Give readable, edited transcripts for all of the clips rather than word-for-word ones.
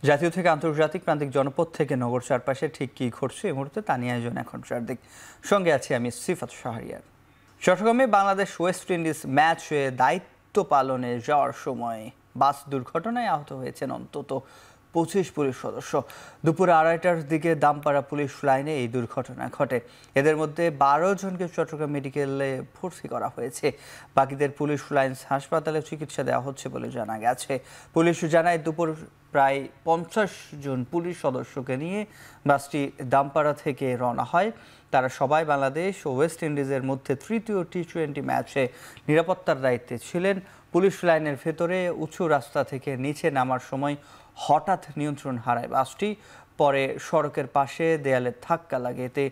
জাতীয় থেকে আন্তর্জাতিক প্রান্তিক জনপদ থেকে নগর চারপাশে ঠিক কী ঘটছে এই মুহূর্তে তা নিয়ে আয়োজন এখন চারদিক। সঙ্গে আছি আমি সিফাত শাহরিয়ার। চট্টগ্রামে বাংলাদেশ ওয়েস্ট ইন্ডিজ ম্যাচে দায়িত্ব পালনে যাওয়ার সময় বাস দুর্ঘটনায় আহত হয়েছেন অন্তত 25 পুলিশ সদস্য। দুপুর 2:30টার দিকে দামপাড়া পুলিশ লাইনে এই দুর্ঘটনা ঘটে। এদের মধ্যে 12 জনকে চট্টগ্রাম মেডিকেলে ভর্তি করা হয়েছে। বাকিদের পুলিশ লাইন্স হাসপাতালে চিকিৎসা দেওয়া হচ্ছে বলে জানা গেছে। পুলিশ জানায় দুপুর প্রায় 50 জন পুলিশ সদস্যকে নিয়ে বাসটি দামপাড়া থেকে রওনা হয়। তারা সবাই বাংলাদেশ ও ওয়েস্ট ইন্ডিজের মধ্যে তৃতীয় টি-20 ম্যাচে নিরাপত্তার দায়িত্বে ছিলেন। পুলিশ লাইনের ভেতরে উঁচু রাস্তা থেকে নিচে নামার সময় হঠাৎ নিয়ন্ত্রণ হারায় বাসটি। পরে সড়কের পাশে দেয়ালে ধাক্কা লাগে। এতে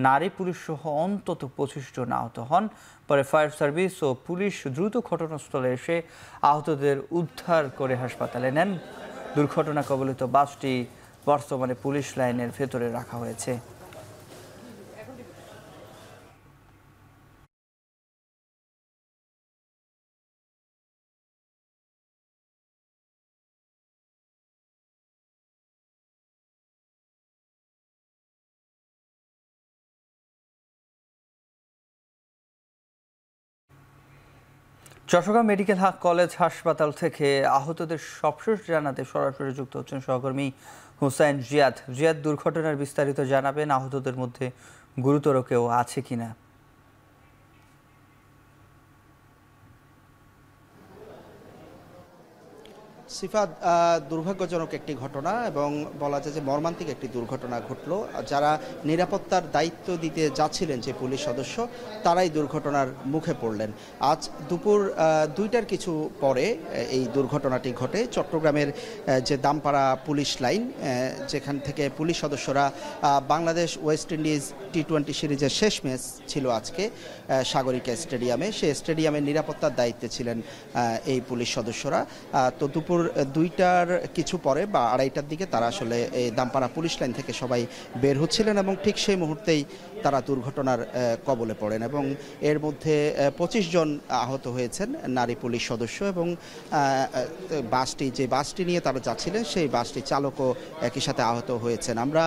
নারী পুলিশ সহ অন্তত 25 জন আহত হন। পরে ফায়ার সার্ভিস ও পুলিশ দ্রুত ঘটনাস্থলে এসে আহতদের উদ্ধার করে হাসপাতালে নেন। দুর্ঘটনা কবলিত বাসটি বর্তমানে পুলিশ লাইনের ভেতরে রাখা হয়েছে। চট্টগ্রাম মেডিকেল কলেজ হাসপাতাল থেকে আহতদের সবশেষ জানাতে সরাসরি যুক্ত হচ্ছেন সহকর্মী হুসাইন জিয়াদ। দুর্ঘটনার বিস্তারিত জানাবেন, আহতদের মধ্যে গুরুতর কেউ আছে কিনা? সিফাত, দুর্ভাগ্যজনক একটি ঘটনা এবং বলা যায় যে মর্মান্তিক একটি দুর্ঘটনা ঘটলো। যারা নিরাপত্তার দায়িত্ব দিতে যাচ্ছিলেন যে পুলিশ সদস্য, তারাই দুর্ঘটনার মুখে পড়লেন। আজ দুপুর 2টার কিছু পরে এই দুর্ঘটনাটি ঘটে। চট্টগ্রামের যে দামপাড়া পুলিশ লাইন, যেখান থেকে পুলিশ সদস্যরা বাংলাদেশ ওয়েস্ট ইন্ডিজ টি-20 সিরিজের শেষ ম্যাচ ছিল আজকে সাগরিকা স্টেডিয়ামে, সেই স্টেডিয়ামের নিরাপত্তার দায়িত্বে ছিলেন এই পুলিশ সদস্যরা। তো দুপুর 2টার কিছু পরে বা 2:30টার দিকে তারা আসলে এই দামপাড়া পুলিশ লাইন থেকে সবাই বের হচ্ছিলেন এবং ঠিক সেই মুহূর্তেই তারা দুর্ঘটনার কবলে পড়েন এবং এর মধ্যে 25 জন আহত হয়েছেন নারী পুলিশ সদস্য এবং যে বাসটি নিয়ে তারা যাচ্ছিলেন সেই বাসটি চালকও একই সাথে আহত হয়েছেন। আমরা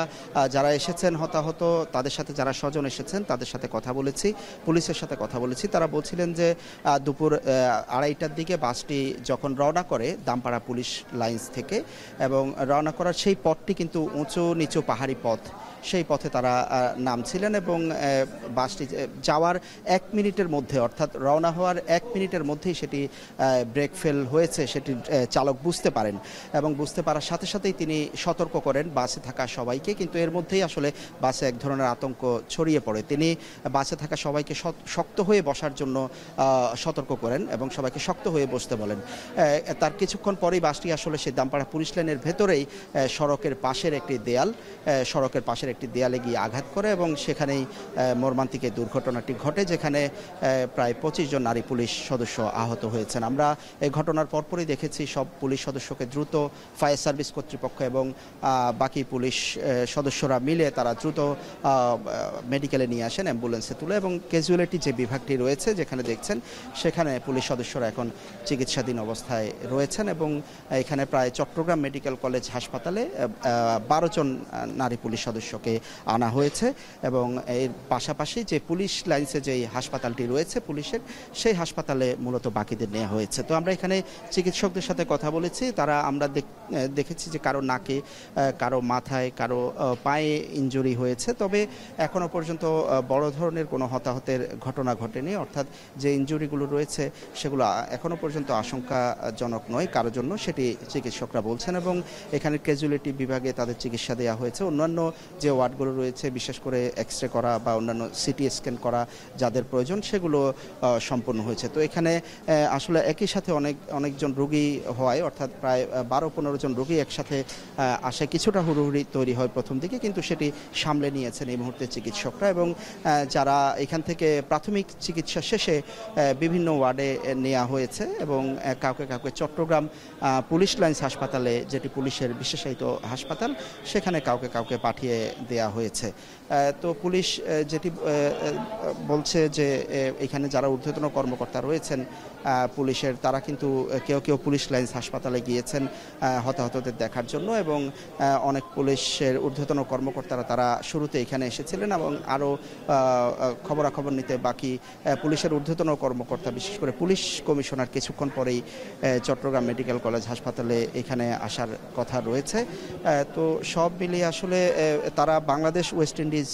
যারা এসেছেন হতাহত, তাদের সাথে যারা স্বজন এসেছেন তাদের সাথে কথা বলেছি, পুলিশের সাথে কথা বলেছি। তারা বলছিলেন যে দুপুর 2:30টার দিকে বাসটি যখন রওনা করে দামপাড়া পুলিশ লাইন্স থেকে এবং রওনা করার সেই পথটি কিন্তু উঁচু নিচু পাহাড়ি পথ, সেই পথে তারা নামছিলেন এবং বাসটি যাওয়ার 1 মিনিটের মধ্যে, অর্থাৎ রওনা হওয়ার 1 মিনিটের মধ্যেই সেটি ব্রেক ফেল হয়েছে সেটি চালক বুঝতে পারেন এবং বুঝতে পারার সাথে সাথেই তিনি সতর্ক করেন বাসে থাকা সবাইকে। কিন্তু এর মধ্যেই আসলে বাসে এক ধরনের আতঙ্ক ছড়িয়ে পড়ে। তিনি বাসে থাকা সবাইকে শক্ত হয়ে বসার জন্য সতর্ক করেন এবং সবাইকে শক্ত হয়ে বসতে বলেন। তার কিছুক্ষণ পরেই বাসটি আসলে সেই দামপাড়া পুলিশ লাইনের ভেতরেই সড়কের পাশের একটি দেয়ালে গিয়ে আঘাত করে এবং সেখানেই মর্মান্তিক এই দুর্ঘটনাটি ঘটে, যেখানে প্রায় 25 জন নারী পুলিশ সদস্য আহত হয়েছেন। আমরা এই ঘটনার পরপরই দেখেছি সব পুলিশ সদস্যকে দ্রুত ফায়ার সার্ভিস কর্তৃপক্ষ এবং বাকি পুলিশ সদস্যরা মিলে তারা দ্রুত মেডিকেলে নিয়ে আসেন, অ্যাম্বুলেন্সে তুলে এবং ক্যাজুয়ালিটি যে বিভাগটি রয়েছে যেখানে দেখছেন সেখানে পুলিশ সদস্যরা এখন চিকিৎসাধীন অবস্থায় রয়েছেন এবং এখানে প্রায় চট্টগ্রাম মেডিকেল কলেজ হাসপাতালে 12 জন নারী পুলিশ সদস্যকে আনা হয়েছে এবং এর পাশাপাশি যে পুলিশ লাইন্সে যেই হাসপাতালটি রয়েছে পুলিশের, সেই হাসপাতালে মূলত বাকিদের নেওয়া হয়েছে। তো আমরা এখানে চিকিৎসকদের সাথে কথা বলেছি। আমরা দেখেছি যে কারো নাকে, কারো মাথায়, কারো পায়ে ইনজুরি হয়েছে, তবে এখনও পর্যন্ত বড় ধরনের কোনো হতাহতের ঘটনা ঘটেনি। অর্থাৎ যে ইনজুরিগুলো রয়েছে সেগুলো এখনও পর্যন্ত আশঙ্কাজনক নয় কারোর জন্য, সেটি চিকিৎসকরা বলছেন এবং এখানে ক্যাজুয়ালিটি বিভাগে তাদের চিকিৎসা দেওয়া হয়েছে। অন্যান্য যে ওয়ার্ডগুলো রয়েছে, বিশেষ করে এক্স রে করা বা অন্যান্য সিটি স্ক্যান করা যাদের প্রয়োজন, সেগুলো সম্পন্ন হয়েছে। তো এখানে আসলে একই সাথে অনেকজন রোগী হওয়ায়, অর্থাৎ প্রায় 12-15 জন রোগী একসাথে আসে, কিছুটা হুড়োহুড়ি তৈরি হয় প্রথম দিকে, কিন্তু সেটি সামলে নিয়েছেন এই মুহূর্তে চিকিৎসকরা এবং যারা এখান থেকে প্রাথমিক চিকিৎসা শেষে বিভিন্ন ওয়ার্ডে নেওয়া হয়েছে এবং কাউকে চট্টগ্রাম পুলিশ লাইন্স হাসপাতালে, যেটি পুলিশের বিশেষায়িত হাসপাতাল, সেখানে কাউকে পাঠিয়ে দেয়া হয়েছে। তো পুলিশ যেটি বলছে যে এখানে যারা ঊর্ধ্বতন কর্মকর্তা রয়েছেন পুলিশের, তারা কিন্তু কেউ পুলিশ লাইন্স হাসপাতালে গিয়েছেন হতাহতদের দেখার জন্য, এবং অনেক পুলিশের ঊর্ধ্বতন কর্মকর্তারা তারা শুরুতে এখানে এসেছিলেন, এবং আরও খবরাখবর নিতে বাকি পুলিশের ঊর্ধ্বতন কর্মকর্তা, বিশেষ করে পুলিশ কমিশনার কিছুক্ষণ পরেই চট্টগ্রাম মেডিকেল কলেজ হাসপাতালে এখানে আসার কথা রয়েছে। তো সব মিলিয়ে আসলে তারা বাংলাদেশ ওয়েস্ট ইন্ডিজ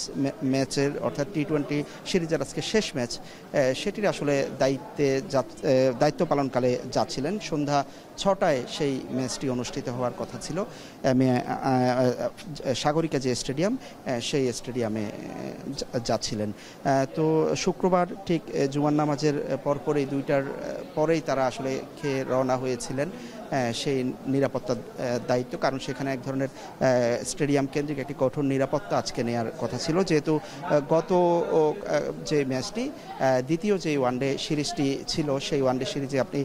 ম্যাচের অর্থাৎ টি-20 সিরিজের আজকে শেষ ম্যাচ, সেটির আসলে দায়িত্ব পালনকালে যাচ্ছিলেন। সন্ধ্যা 6টায় সেই ম্যাচটি অনুষ্ঠিত হওয়ার কথা ছিল সাগরিকা যে স্টেডিয়াম, সেই স্টেডিয়ামে যাচ্ছিলেন। তো শুক্রবার ঠিক জুমার নামাজের পরপরই 2টার পরেই তারা আসলে খেয়ে রওনা হয়েছিলেন সেই নিরাপত্তার দায়িত্ব, কারণ সেখানে এক ধরনের স্টেডিয়াম কেন্দ্রিক একটি কঠোর নিরাপত্তা আজকে নেওয়ার কথা ছিল, যেহেতু গত যে ম্যাচটি দ্বিতীয় যে ওয়ানডে সিরিজটি ছিল, সেই ওয়ানডে সিরিজে আপনি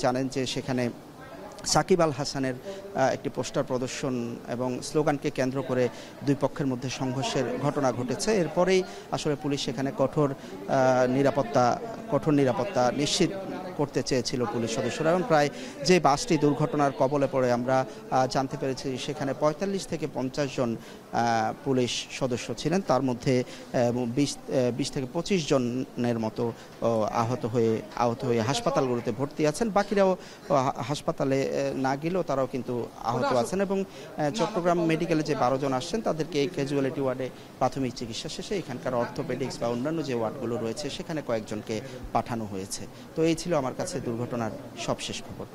জানেন যে সেখানে সাকিব আল হাসানের একটি পোস্টার প্রদর্শন এবং স্লোগানকে কেন্দ্র করে দুই পক্ষের মধ্যে সংঘর্ষের ঘটনা ঘটেছে। এরপরেই আসলে পুলিশ সেখানে কঠোর নিরাপত্তা নিশ্চিত করতে চেয়েছিল পুলিশ সদস্যরা, এবং প্রায় যে বাসটি দুর্ঘটনার কবলে পড়ে আমরা জানতে পেরেছি সেখানে 45 থেকে 50 জন পুলিশ সদস্য ছিলেন, তার মধ্যে 20 থেকে 25 জনের মতো আহত হয়ে হাসপাতালগুলোতে ভর্তি আছেন। বাকিরাও হাসপাতালে না গেলেও তারাও কিন্তু আহত আছেন, এবং চট্টগ্রাম মেডিকেলে যে 12 জন আসছেন তাদেরকে এই ক্যাজুয়ালিটি ওয়ার্ডে প্রাথমিক চিকিৎসা শেষে এখানকার অর্থোপেডিক্স বা অন্যান্য যে ওয়ার্ডগুলো রয়েছে সেখানে কয়েকজনকে পাঠানো হয়েছে। তো এই ছিল আমার কাছে দুর্ঘটনার সবশেষ খবর।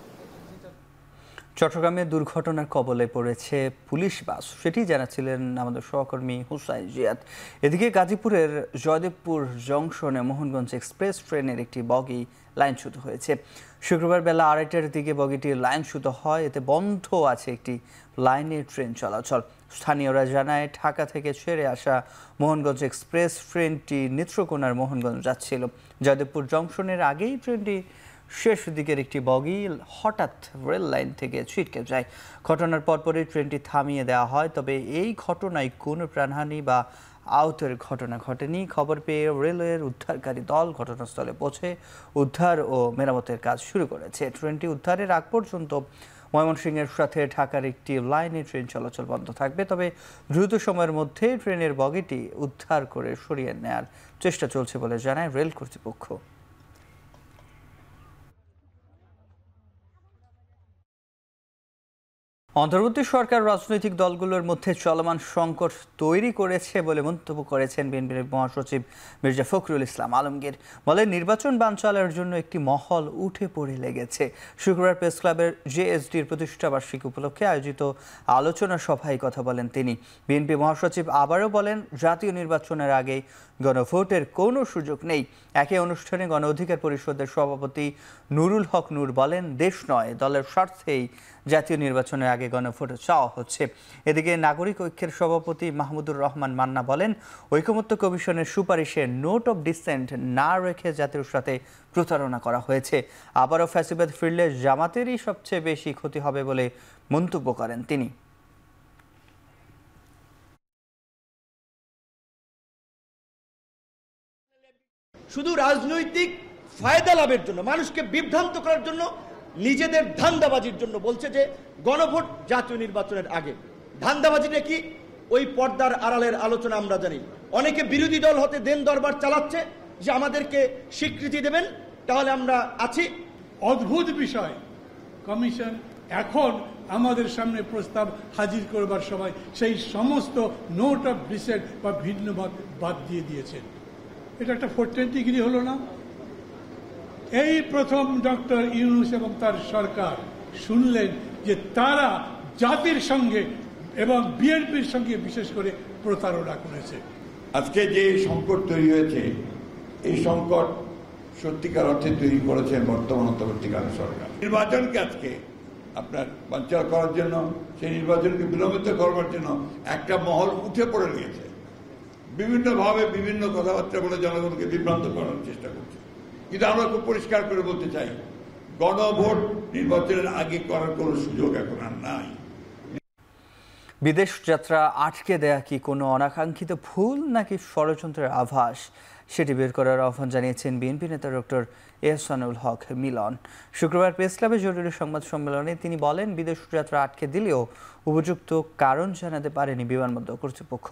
চট্টগ্রামে দুর্ঘটনার কবলে পড়েছে পুলিশ বাস, সেটি জানাচ্ছিলেন আমাদের সহকর্মী হুসাইন জিয়াদ। এদিকে গাজীপুরের জয়দেবপুর জংশনে মোহনগঞ্জ এক্সপ্রেস ট্রেনের একটি বগি লাইনচ্যুত হয়েছে। শুক্রবার বেলা 2:30টার দিকে বগিটির লাইনচ্যুত হয়, এতে বন্ধ আছে একটি লাইনে ট্রেন চলাচল। স্থানীয়রা জানায় ঢাকা থেকে ছেড়ে আসা মোহনগঞ্জ এক্সপ্রেস ট্রেনটি নেত্রকোনার মোহনগঞ্জ যাচ্ছিল। জয়দেবপুর জংশনের আগেই ট্রেনটি শেষ দিকের একটি বগি হঠাৎ রেল লাইন থেকে ছিটকে যায়। ঘটনার পরপরই ট্রেনটি থামিয়ে দেওয়া হয়, তবে এই ঘটনায় কোনো প্রাণহানি বা আহতের ঘটনা ঘটেনি। খবর পেয়ে রেলওয়ের উদ্ধারকারী দল ঘটনাস্থলে পৌঁছে উদ্ধার ও মেরামতের কাজ শুরু করেছে। ট্রেনটি উদ্ধারের আগ পর্যন্ত ময়মনসিংহের সাথে ঢাকার একটি লাইনে ট্রেন চলাচল বন্ধ থাকবে, তবে দ্রুত সময়ের মধ্যে ট্রেনের বগিটি উদ্ধার করে সরিয়ে নেওয়ার চেষ্টা চলছে বলে জানায় রেল কর্তৃপক্ষ। অন্তর্বর্তী সরকার রাজনৈতিক দলগুলোর মধ্যে চলমান সংকট তৈরি করেছে বলে মন্তব্য করেছেন বিএনপির মহাসচিব মির্জা ফখরুল ইসলাম আলমগীর। বলেন, নির্বাচন বানচালের জন্য একটি মহল উঠে পড়ে লেগেছে। শুক্রবার প্রেস ক্লাবের জেএসডির প্রতিষ্ঠাবার্ষিকী উপলক্ষে আয়োজিত আলোচনা সভায় কথা বলেন তিনি। বিএনপি মহাসচিব আবারও বলেন, জাতীয় নির্বাচনের আগে গণভোটের কোনো সুযোগ নেই। একই অনুষ্ঠানে গণ অধিকার পরিষদের সভাপতি নুরুল হক নূর বলেন, দেশ নয় দলের স্বার্থেই জাতীয় নির্বাচনের আগে গণভোট চাওয়া হচ্ছে। এদিকে নাগরিক ঐক্যের সভাপতি মাহমুদুর রহমান মান্না বলেন, ঐকমত্য কমিশনের সুপারিশে নোট অফ ডিসেন্ট না রেখে জাতির সাথে প্রতারণা করা হয়েছে। আবারও ফ্যাসিবাদ ফিরলে জামাতেরই সবচেয়ে বেশি ক্ষতি হবে বলে মন্তব্য করেন তিনি। শুধু রাজনৈতিক ফায়দা লাভের জন্য, মানুষকে বিভ্রান্ত করার জন্য, নিজেদের ধান্দাবাজির জন্য বলছে যে গণভোট জাতীয় নির্বাচনের আগে। ধান্দাবাজিটা কি? ওই পর্দার আড়ালের আলোচনা আমরা জানি। অনেকে বিরোধী দল হতে দেন দরবার চালাচ্ছে যে আমাদেরকে স্বীকৃতি দেবেন, তাহলে আমরা আছি। অদ্ভুত বিষয়, কমিশন এখন আমাদের সামনে প্রস্তাব হাজির করবার সময় সেই সমস্ত নোট অফ ডিসেন্ট বা ভিন্ন মত বাদ দিয়ে দিয়েছেন। এটা একটা 410 ডিগ্রি হলো না? এই প্রথম ডক্টর ইউনূস এবং তার সরকার শুনলেন যে তারা জাতির সঙ্গে এবং বিএনপির সঙ্গে বিশেষ করে প্রতারণা করেছে। আজকে যে সংকট তৈরি হয়েছে, এই সংকট সত্যিকার অর্থে তৈরি করেছেন বর্তমান অন্তর্বর্তীকালীন সরকার। নির্বাচনকে আজকে আপনার বানচাল করার জন্য, সেই নির্বাচনকে বিলম্বিত করবার জন্য একটা মহল উঠে পড়ে গিয়েছে। বিভিন্নভাবে বিভিন্ন কথাবার্তা বলে জনগণকে বিভ্রান্ত করার চেষ্টা করছে। কিন্তু আমরা খুব পরিষ্কার করে বলতে চাই, গণভোট নির্বাচনের আগে করার কোনো সুযোগ এখন আর নাই। বিদেশ যাত্রা আটকে দেয়া কি কোনো অনাকাঙ্ক্ষিত ভুল নাকি ষড়যন্ত্রের আভাস, সেটি বের করার আহ্বান জানিয়েছেন বিএনপি নেতা ডক্টর এহসানুল হক মিলন। শুক্রবার প্রেস ক্লাবে জরুরি সংবাদ সম্মেলনে তিনি বলেন, বিদেশ যাত্রা আটকে দিলেও উপযুক্ত কারণ জানাতে পারেনি বিমানবন্দর কর্তৃপক্ষ।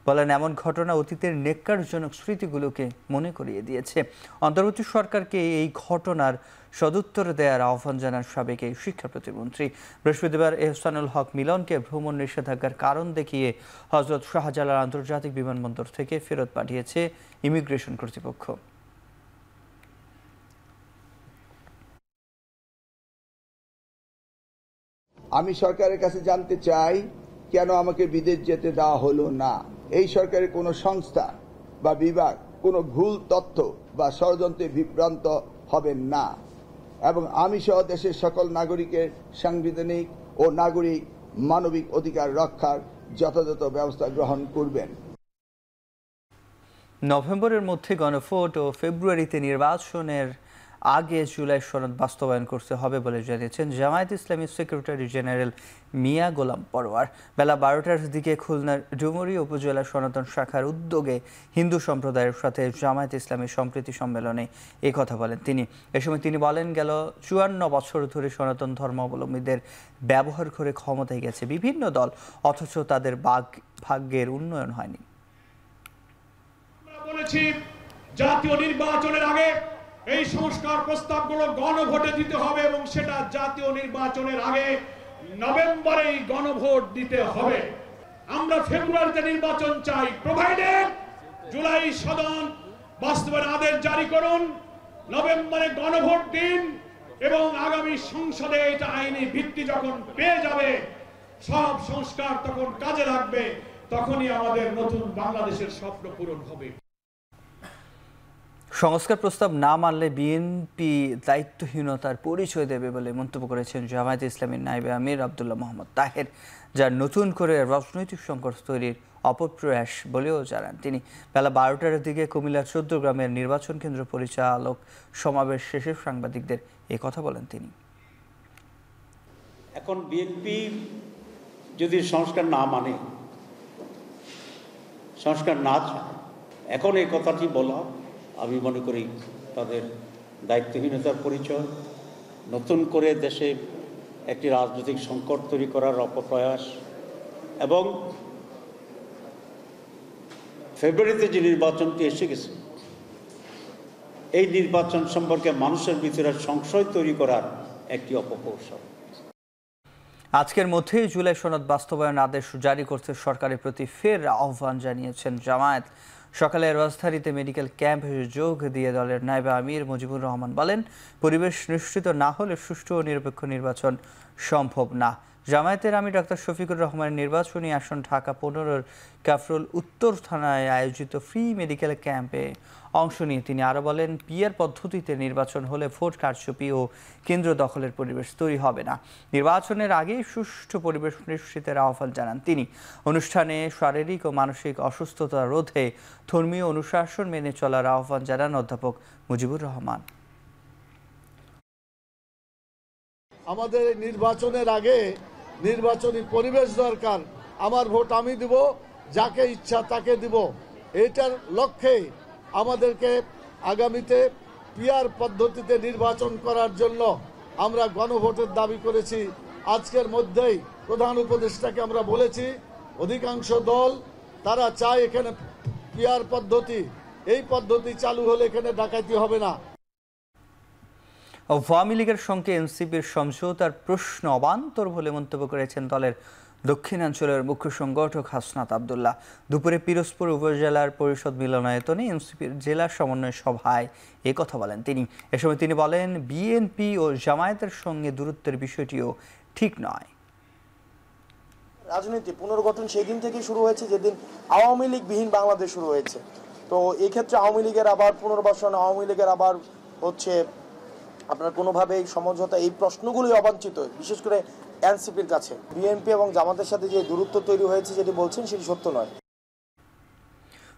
বলেন, এমন ঘটনা অতীতের নেক্কারজনক স্মৃতিগুলোকে মনে করিয়ে দিয়েছে। অন্তর্বর্তী সরকারকে এই ঘটনার সদুত্তর দেওয়ার আহ্বান জানান সাবেক এই শিক্ষা প্রতিমন্ত্রী। বৃহস্পতিবার এহসানুল হক মিলনকে ভ্রমণ নিষেধাজ্ঞার কারণ দেখিয়ে হযরত শাহজালাল আন্তর্জাতিক বিমানবন্দর থেকে ফেরত পাঠিয়েছে ইমিগ্রেশন কর্তৃপক্ষ। আমি সরকারের কাছে জানতে চাই, কেন আমাকে বিদেশ যেতে দেওয়া হলো না। এই সরকারের কোনো সংস্থা বা বিভাগ কোনো ভুল তথ্য বা ষড়যন্ত্রে বিভ্রান্ত হবেন না এবং আমি সহ দেশের সকল নাগরিকের সাংবিধানিক ও নাগরিক মানবিক অধিকার রক্ষার যথাযথ ব্যবস্থা গ্রহণ করবেন। নভেম্বরের মধ্যে গণভোট ও ফেব্রুয়ারিতে নির্বাচনের আগে জুলাই সনদ বাস্তবায়ন করতে হবে বলে জানিয়েছেন জামায়াত ইসলামী সেক্রেটারি জেনারেল মিয়া গোলাম পরোয়ার। বেলা 12টার দিকে খুলনার ডুমুরিয়া উপজেলা সনাতন শাখার উদ্যোগে হিন্দু সম্প্রদায়ের সাথে জামায়াত ইসলামী সম্প্রীতি সম্মেলনে এই কথা বলেন তিনি। এ সময় তিনি বলেন, গেল 54 বছর ধরে সনাতন ধর্মাবলম্বীদের ব্যবহার করে ক্ষমতায় গেছে বিভিন্ন দল, অথচ তাদের ভাগ্যের উন্নয়ন হয়নি। বলেছি, জাতীয় নির্বাচনের আগে এই সংস্কার প্রস্তাবগুলো গণভোটে দিতে হবে এবং সেটা জাতীয় নির্বাচনের আগে নভেম্বরেই গণভোট দিতে হবে। আমরা ফেব্রুয়ারিতে নির্বাচন চাই, প্রোভাইডেড জুলাই সদন বাস্তবায়ন আদেশ জারি করুন, নভেম্বরে গণভোট দিন এবং আগামী সংসদে এটা আইনি ভিত্তি যখন পেয়ে যাবে, সব সংস্কার তখন কাজে লাগবে, তখনই আমাদের নতুন বাংলাদেশের স্বপ্ন পূরণ হবে। সংস্কার প্রস্তাব না মানলে বিএনপি দায়িত্বহীনতার পরিচয় দেবে বলে মন্তব্য করেছেন জামায়াত ইসলামীর নায়েবে আমির আব্দুল্লাহ মোহাম্মদ তাহের, যা নতুন করে রাজনৈতিক সংকট তৈরির অপপ্রয়াস বলেও জানান তিনি। বেলা 12টার দিকে কুমিল্লা 14 গ্রামের নির্বাচন কেন্দ্র পরিচালক সমাবেশ শেষে সাংবাদিকদের এই কথা বলেন তিনি। এখন বিএনপি যদি সংস্কার না মানে, সংস্কার না চায়, এখন এই কথাটি বলা আমি মনে করি তাদের দায়িত্বহীনতার পরিচয়, নতুন করে দেশে একটি রাজনৈতিক সংকট তৈরি করার অপপ্রয়াস এবং ফেব্রুয়ারিতে যে নির্বাচনটি এসে গেছে এই নির্বাচন সম্পর্কে মানুষের ভিতরে সংশয় তৈরি করার একটি অপকৌশল। আজকের মধ্যেই জুলাই সনদ বাস্তবায়ন আদেশ জারি করতে সরকারের প্রতি ফের আহ্বান জানিয়েছেন জামায়াত। সকালে রাজধানীতে মেডিকেল ক্যাম্পে যোগ দিয়ে দলের নায়েবে আমির মুজিবুর রহমান বলেন, পরিবেশ নিশ্চিত না হলে সুষ্ঠু ও নিরপেক্ষ নির্বাচন সম্ভব না। জামায়াতের আমির ডাক্তার শফিকুর রহমানের নির্বাচনী আসন ঢাকা 15-র কাফরুল উত্তর থানায় আয়োজিত ফ্রি মেডিকেল ক্যাম্পে অংশ নিয়ে তিনি আরও বলেন, পিআর পদ্ধতিতে নির্বাচন হলে ভোট কারচুপি ও কেন্দ্র দখলের পরিবেশ তৈরি হবে না। নির্বাচনের আগেই সুষ্ঠু পরিবেশ নিশ্চিতের আহ্বান জানান তিনি। অনুষ্ঠানে শারীরিক ও মানসিক অসুস্থতা রোধে ধর্মীয় অনুশাসন মেনে চলার আহ্বান জানান অধ্যাপক মুজিবুর রহমান। আমাদের নির্বাচনের আগে নির্বাচনী পরিবেশ দরকার। আমার ভোট আমি দিব, যাকে ইচ্ছা তাকে দিব, এটার লক্ষ্যে আমাদেরকে আগামীতে পিআর পদ্ধতিতে নির্বাচন করার জন্য আমরা গণভোটের দাবি করেছি। আজকের মধ্যেই প্রধান উপদেষ্টাকে আমরা বলেছি, অধিকাংশ দল তারা চায় এখানে পিআর পদ্ধতি, এই পদ্ধতি চালু হলে এখানে ডাকাতি হবে না। আওয়ামী লীগের সঙ্গে এনসিপির সমঝোতার প্রশ্ন অবান্তর বলে মন্তব্য করেছেন দলের দক্ষিণাঞ্চলের মুখ্য সংগঠক হাসনাত আবদুল্লাহ। দুপুরে পিরোজপুর উপজেলার পরিষদ মিলনায়তনে এনসিপির জেলা সমন্বয় সভায় এ কথা বলেন তিনি। এ সময় তিনি বলেন, বিএনপি ও জামায়াতের সঙ্গে দূরত্বের বিষয়টিও ঠিক নয়। রাজনীতি পুনর্গঠন সেই দিন থেকেই শুরু হয়েছে যেদিন আওয়ামী লীগ বিহীন বাংলাদেশ শুরু হয়েছে। তো এই ক্ষেত্রে আওয়ামী লীগের আবার পুনর্বাসন, আওয়ামী লীগের আবার হচ্ছে আপনার কোনোভাবে এই সমঝোতা, এই প্রশ্নগুলোই অবাঞ্ছিত, বিশেষ করে এনসিপির কাছে। বিএনপি এবং জামাতের সাথে যে দূরত্ব তৈরি হয়েছে যেটি বলছেন সেটি সত্য নয়।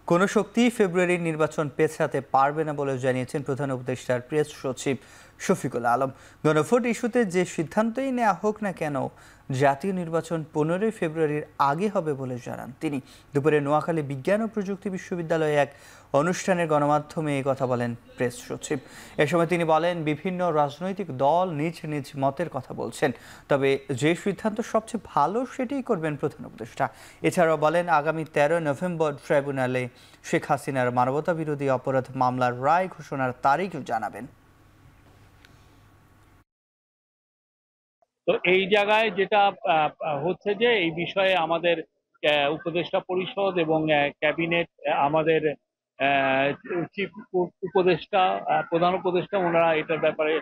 কোনো শক্তি ফেব্রুয়ারির নির্বাচন পেছাতে পারবে না বলে জানিয়েছেন প্রধান উপদেষ্টার প্রেস সচিব শফিকুল আলম। গণভোট ইস্যুতে যে সিদ্ধান্তই নেওয়া হোক না কেন, জাতীয় নির্বাচন 15 ফেব্রুয়ারির আগে হবে বলে জানান তিনি। দুপুরে নোয়াখালী বিজ্ঞান ও প্রযুক্তি বিশ্ববিদ্যালয়ে এক অনুষ্ঠানের গণমাধ্যমে এই কথা বলেন প্রেস সচিব। এ সময় তিনি বলেন, বিভিন্ন রাজনৈতিক দল নিজ নিজ মতের কথা বলছেন, তবে যে সিদ্ধান্ত সবচেয়ে ভালো সেটাই করবেন প্রধান উপদেষ্টা। এছাড়াও বলেন, আগামী 13 নভেম্বর ট্রাইব্যুনালে শেখ হাসিনার মানবতা বিরোধী অপরাধ মামলার রায় ঘোষণার তারিখ জানাবেন। তো এই জায়গায় যেটা হচ্ছে যে এই বিষয়ে আমাদের উপদেষ্টা পরিষদ এবং ক্যাবিনেট, আমাদের চিফ উপদেষ্টা, প্রধান উপদেষ্টা, ওনারা এটার ব্যাপারে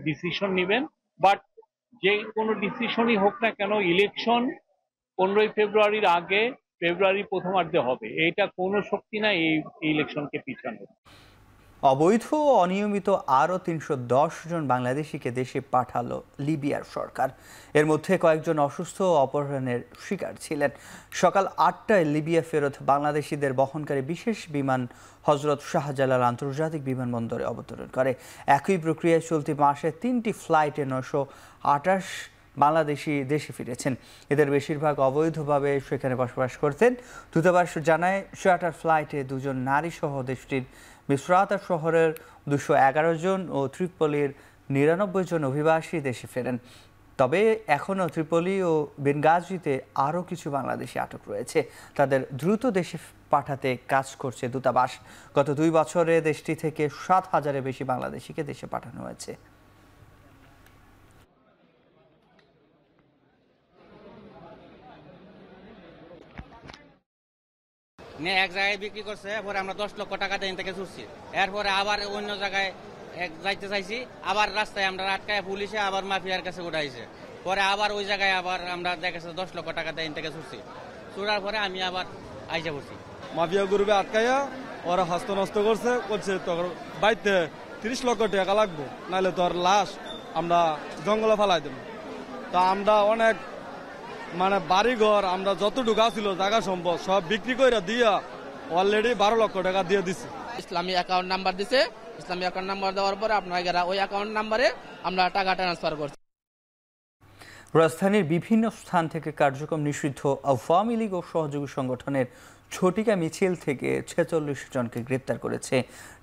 ডিসিশন নেবেন। বাট যে কোনো ডিসিশনই হোক না কেন, ইলেকশন 15 ফেব্রুয়ারির আগে, ফেব্রুয়ারি প্রথমার্ধে হবে। এইটা কোনো শক্তি না এই ইলেকশনকে পিছানোর। অবৈধ ও অনিয়মিত আরও 310 জন বাংলাদেশিকে দেশে পাঠালো লিবিয়ার সরকার। এর মধ্যে কয়েকজন অসুস্থ ও অপহরণের শিকার ছিলেন। সকাল 8টায় লিবিয়া ফেরত বাংলাদেশিদের বহনকারী বিশেষ বিমান হজরত শাহজালাল আন্তর্জাতিক বিমানবন্দরে অবতরণ করে। একই প্রক্রিয়ায় চলতি মাসে 3টি ফ্লাইটে 928 বাংলাদেশি দেশে ফিরেছেন। এদের বেশিরভাগ অবৈধভাবে সেখানে বসবাস করতেন। দূতাবাস জানায়, চার্টার ফ্লাইটে 2 জন নারী সহ দেশটির মিসরাতা শহরের 211 জন ও ত্রিপোলির 99 জন অভিবাসী দেশে ফেরেন। তবে এখনও ত্রিপোলি ও বেনগাজিতে আরও কিছু বাংলাদেশি আটক রয়েছে। তাদের দ্রুত দেশে পাঠাতে কাজ করছে দূতাবাস। গত 2 বছরে দেশটি থেকে 7,000-এর বেশি বাংলাদেশিকে দেশে পাঠানো হয়েছে। এক জায়গায় বিক্রি করছে, পরে আমরা 10 লক্ষ টাকা দিয়ে থেকে ছুটছি। এরপরে আবার অন্য জায়গায় যাইতে চাইছি, আবার রাস্তায় আমরা আটকায় পুলিশে আবার মাফিয়ার কাছে উঠাইছে। পরে আবার ওই জায়গায় আবার আমরা দেখেছি 10 লক্ষ টাকা দিয়ে থেকে ছুটছি। ছুটার পরে আমি আবার আইসা পড়ছি। মাফিয়া গ্রুপে আটকাইয়া ওরা হস্ত নষ্ট করছে তোর বাইতে 30 লক্ষ টাকা লাগবে, নাহলে তোর লাশ আমরা জঙ্গলে ফেলাই দেব। তা আমরা অনেক বাড়িঘর আমরা যতটুকু আছিল জায়গা সম্পদ সব বিক্রি করে দিয়া অলরেডি 12 লক্ষ টাকা দিয়ে দিছি। ইসলামী অ্যাকাউন্ট নাম্বার দিছে, ইসলামী অ্যাকাউন্ট নাম্বার দেওয়ার পরে আপনারা ওই অ্যাকাউন্ট নাম্বারে আমরা টাকা ট্রান্সফার করছি। রাজধানীর বিভিন্ন স্থান থেকে কার্যক্রম নিষিদ্ধ আওয়ামী লীগ ও সহযোগী সংগঠনের ঝটিকা মিছিল থেকে 46 জনকে গ্রেপ্তার করেছে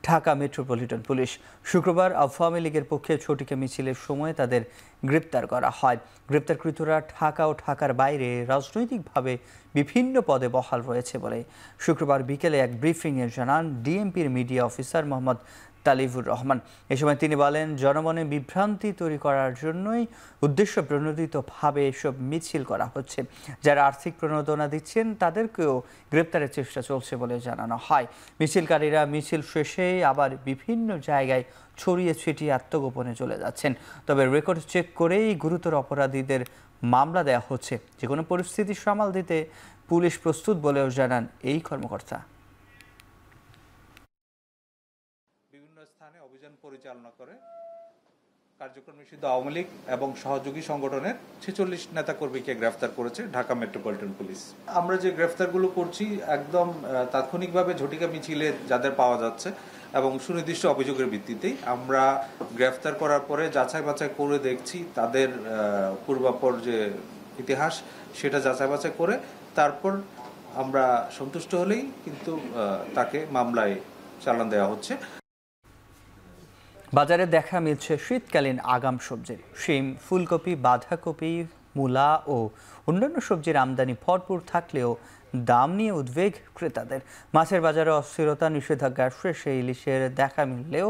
ঢাকা মেট্রোপলিটন পুলিশ। শুক্রবার আওয়ামী লীগের পক্ষে ঝটিকা মিছিলের সময় তাদের গ্রেপ্তার করা হয়। গ্রেপ্তারকৃতরা ঢাকা ও ঢাকার বাইরে রাজনৈতিকভাবে বিভিন্ন পদে বহাল রয়েছে বলে শুক্রবার বিকেলে এক ব্রিফিংয়ে জানান ডিএমপির মিডিয়া অফিসার মোহাম্মদ তালিবুর রহমান। এ সময় তিনি বলেন, জনমনে বিভ্রান্তি তৈরি করার জন্যই উদ্দেশ্য প্রণোদিতভাবে এসব মিছিল করা হচ্ছে। যারা আর্থিক প্রণোদনা দিচ্ছেন তাদেরকেও গ্রেপ্তারের চেষ্টা চলছে বলে জানানো হয়। মিছিলকারীরা মিছিল শেষে আবার বিভিন্ন জায়গায় ছড়িয়ে ছিটিয়ে আত্মগোপনে চলে যাচ্ছেন। তবে রেকর্ড চেক করেই গুরুতর অপরাধীদের মামলা দেওয়া হচ্ছে। যে কোনো পরিস্থিতি সামাল দিতে পুলিশ প্রস্তুত বলেও জানান এই কর্মকর্তা। স্থানে অভিযান পরিচালনা করে কার্যক্রম নিষিদ্ধ আওয়ামী লীগ এবং সহযোগী সংগঠনের 46 নেতাকর্মীকে গ্রেফতার করেছে ঢাকা মেট্রোপলিটন পুলিশ। আমরা যে গ্রেফতারগুলো করছি একদম তাৎক্ষণিকভাবে ঝটিকা মিছিলে যাদের পাওয়া যাচ্ছে এবং সুনির্দিষ্ট অভিযোগের ভিত্তিতেই আমরা গ্রেফতার করার পরে যাচাই বাছাই করে দেখছি তাদের পূর্বাপর যে ইতিহাস সেটা যাচাই বাছাই করে তারপর আমরা সন্তুষ্ট হলেই কিন্তু তাকে মামলায় চালান দেওয়া হচ্ছে। বাজারে দেখা মিলছে শীতকালীন আগাম সবজির। শিম, ফুলকপি, বাঁধাকপি, মূলা ও অন্যান্য সবজির আমদানি ভরপুর থাকলেও দাম নিয়ে উদ্বেগ ক্রেতাদের। মাছের বাজারে অস্থিরতা, নিষেধাজ্ঞার শেষে ইলিশের দেখা মিললেও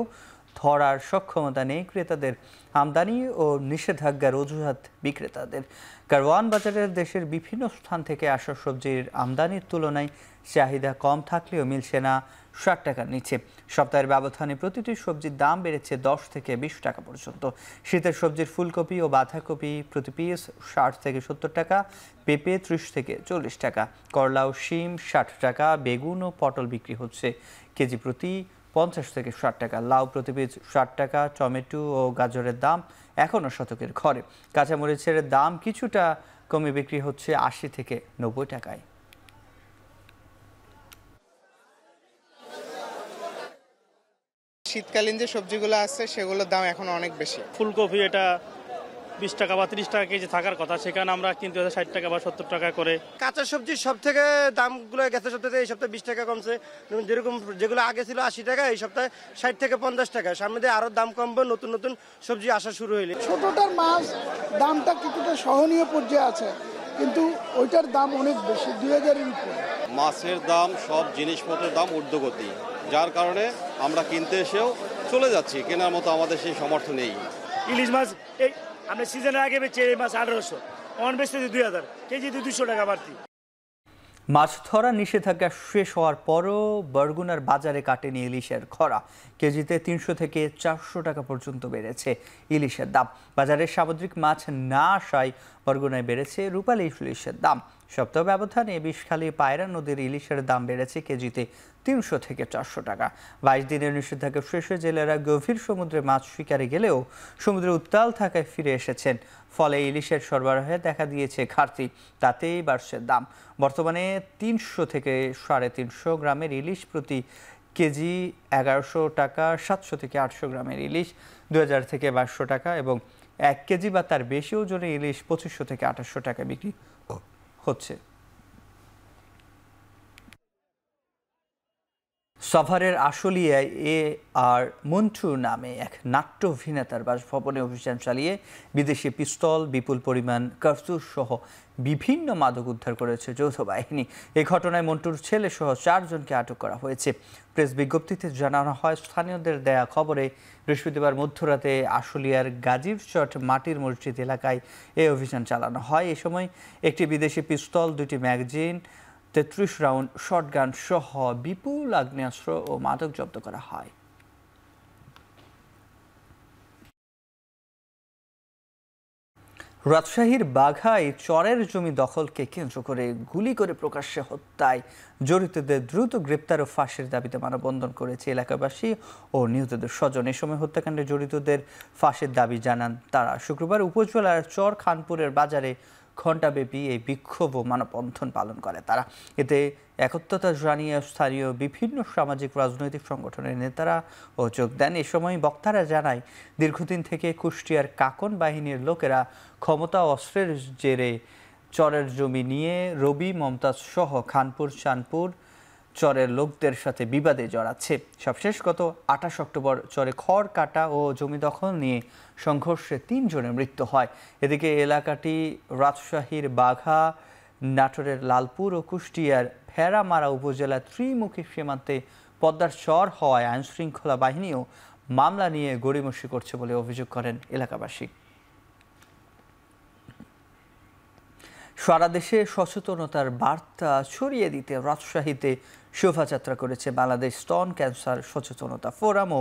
ধরার সক্ষমতা নেই ক্রেতাদের। আমদানি ও নিষেধাজ্ঞার অজুহাত বিক্রেতাদের। কারওয়ান বাজারের দেশের বিভিন্ন স্থান থেকে আসা সবজির আমদানির তুলনায় চাহিদা কম থাকলেও মিলছে না 60 টাকার নিচে। সপ্তাহের ব্যবধানে প্রতিটি সবজির দাম বেড়েছে 10 থেকে 20 টাকা পর্যন্ত। শীতের সবজির ফুলকপি ও বাঁধাকপি প্রতি পিস 60 থেকে 70 টাকা, পেঁপে 30 থেকে 40 টাকা, করলা ও শিম 60 টাকা, বেগুন ও পটল বিক্রি হচ্ছে কেজি প্রতি 50 থেকে 60 টাকা, লাউ প্রতি পিস 60 টাকা, টমেটো ও গাজরের দাম এখনও শতকের ঘরে। কাঁচামরিচের দাম কিছুটা কমে বিক্রি হচ্ছে 80 থেকে 90 টাকায়। শীতকালীন যে সবজিগুলো আছে সেগুলোর দাম এখন অনেক বেশি। ফুলকপি এটা 20 টাকা বা 30 টাকা কেজি থাকার কথা, সেখানে আমরা কিনতে হচ্ছে 60 টাকা বা 70 টাকা করে। কাঁচা সবজির সব থেকে দামগুলো গেছে সপ্তাহে, এই সপ্তাহে 20 টাকা কমছে। যেরকম যেগুলো আগে ছিল 80 টাকা, এই সপ্তাহে 60 থেকে 50 টাকা। সামনে দিয়ে আরো দাম কমবে, নতুন নতুন সবজি আসা শুরু হইলে। ছোটটার মাছ দামটা কিছুটা সহনীয় পর্যায়ে আছে, কিন্তু ওইটার দাম অনেক বেশি, 2000-এর উপরে। মাছের দাম, সব জিনিসপত্রের দাম ঊর্ধ্বগতি, যার কারণে আমরা কিনতে এসেও চলে যাচ্ছি, কেনার মতো আমাদের সেই সামর্থ্য নেই। ইলিশ মাছ এই আমরা সিজনের আগে বেচে এই মাছ 1800, অন বেচতে 2000, কেজি 200 টাকা বাড়তি। মাছ ধরা নিষেধাজ্ঞা শেষ হওয়ার পরও বরগুনার বাজারে কাটেনি ইলিশের খরা। কেজিতে 300 থেকে 400 টাকা পর্যন্ত বেড়েছে ইলিশের দাম। বাজারে সামুদ্রিক মাছ না আসায় বরগুনায় বেড়েছে রূপালী ইলিশের দাম। সপ্তাহ ব্যবধানে বিষখালী পায়রা নদীর ইলিশের দাম বেড়েছে কেজিতে 300 থেকে 400 টাকা। 22 দিনের নিষেধাজ্ঞা শেষে জেলেরা গভীর সমুদ্রে মাছ শিকারে গেলেও সমুদ্রে উত্তাল থাকায় ফিরে এসেছেন। ফলে ইলিশের সরবরাহে দেখা দিয়েছে ঘাটতি, তাতেই বাড়ছে দাম। বর্তমানে 300 থেকে 350 গ্রামের ইলিশ প্রতি কেজি 1100 টাকা, 700 থেকে 800 গ্রামের ইলিশ 2000 থেকে 2200 টাকা এবং 1 কেজি বা তার বেশি ওজনের ইলিশ 2500 থেকে 2800 টাকা বিক্রি হচ্ছে। সাভারের আশুলিয়ায় আর মন্টু নামে এক নাট্য অভিনেতার বাসভবনে অভিযান চালিয়ে বিদেশি পিস্তল, বিপুল পরিমাণ কার্তুজ সহ বিভিন্ন মাদক উদ্ধার করেছে যৌথ বাহিনী। এই ঘটনায় মন্টুর ছেলে সহ 4 জনকে আটক করা হয়েছে। প্রেস বিজ্ঞপ্তিতে জানানো হয়, স্থানীয়দের দেয়া খবরে বৃহস্পতিবার মধ্যরাতে আশুলিয়ার গাজীরচট মাটির মসজিদ এলাকায় এই অভিযান চালানো হয়। এ সময় একটি বিদেশি পিস্তল, 2টি ম্যাগাজিন, 33 রাউন্ড শটগান সহ বিপুল আগ্নেয়াস্ত্র ও মাদক জব্দ করা হয়। রাজশাহীর বাঘায় চরের জমি দখলকে কেন্দ্র করে গুলি করে প্রকাশ্যে হত্যায় জড়িতদের দ্রুত গ্রেপ্তার ও ফাঁসির দাবিতে মানববন্ধন করেছে এলাকাবাসী ও নিহতদের স্বজন। এ সময় হত্যাকাণ্ডে জড়িতদের ফাঁসির দাবি জানান তারা। শুক্রবার উপজেলার চর খানপুরের বাজারে ঘণ্টাব্যাপী এই বিক্ষোভ ও মানববন্ধন পালন করে তারা। এতে একত্রতা জানিয়ে স্থানীয় বিভিন্ন সামাজিক রাজনৈতিক সংগঠনের নেতারা ও যোগ দেন। এ সময় বক্তারা জানায়, দীর্ঘদিন থেকে কুষ্টিয়ার কাকন বাহিনীর লোকেরা ক্ষমতা অস্ত্রের জেরে চরের জমি নিয়ে রবি, মমতাজ সহ খানপুর, চাঁদপুর চরের লোকদের সাথে বিবাদে জড়াচ্ছে। সবশেষ গত 28 অক্টোবর চরে খড় কাটা ও জমি দখল নিয়ে সংঘর্ষে 3 জনের মৃত্যু হয়। এদিকে এলাকাটি রাজশাহীর বাঘা, নাটোরের লালপুর ও কুষ্টিয়ার ভেড়ামারা উপজেলার ত্রিমুখী সীমান্তে পদ্মার চর হওয়ায় আইনশৃঙ্খলা বাহিনীও মামলা নিয়ে গড়িমসি করছে বলে অভিযোগ করেন এলাকাবাসী। সারা দেশে সচেতনতার বার্তা ছড়িয়ে দিতে রাজশাহীতে শোভাযাত্রা করেছে বাংলাদেশ স্তন ক্যান্সার সচেতনতা ফোরাম ও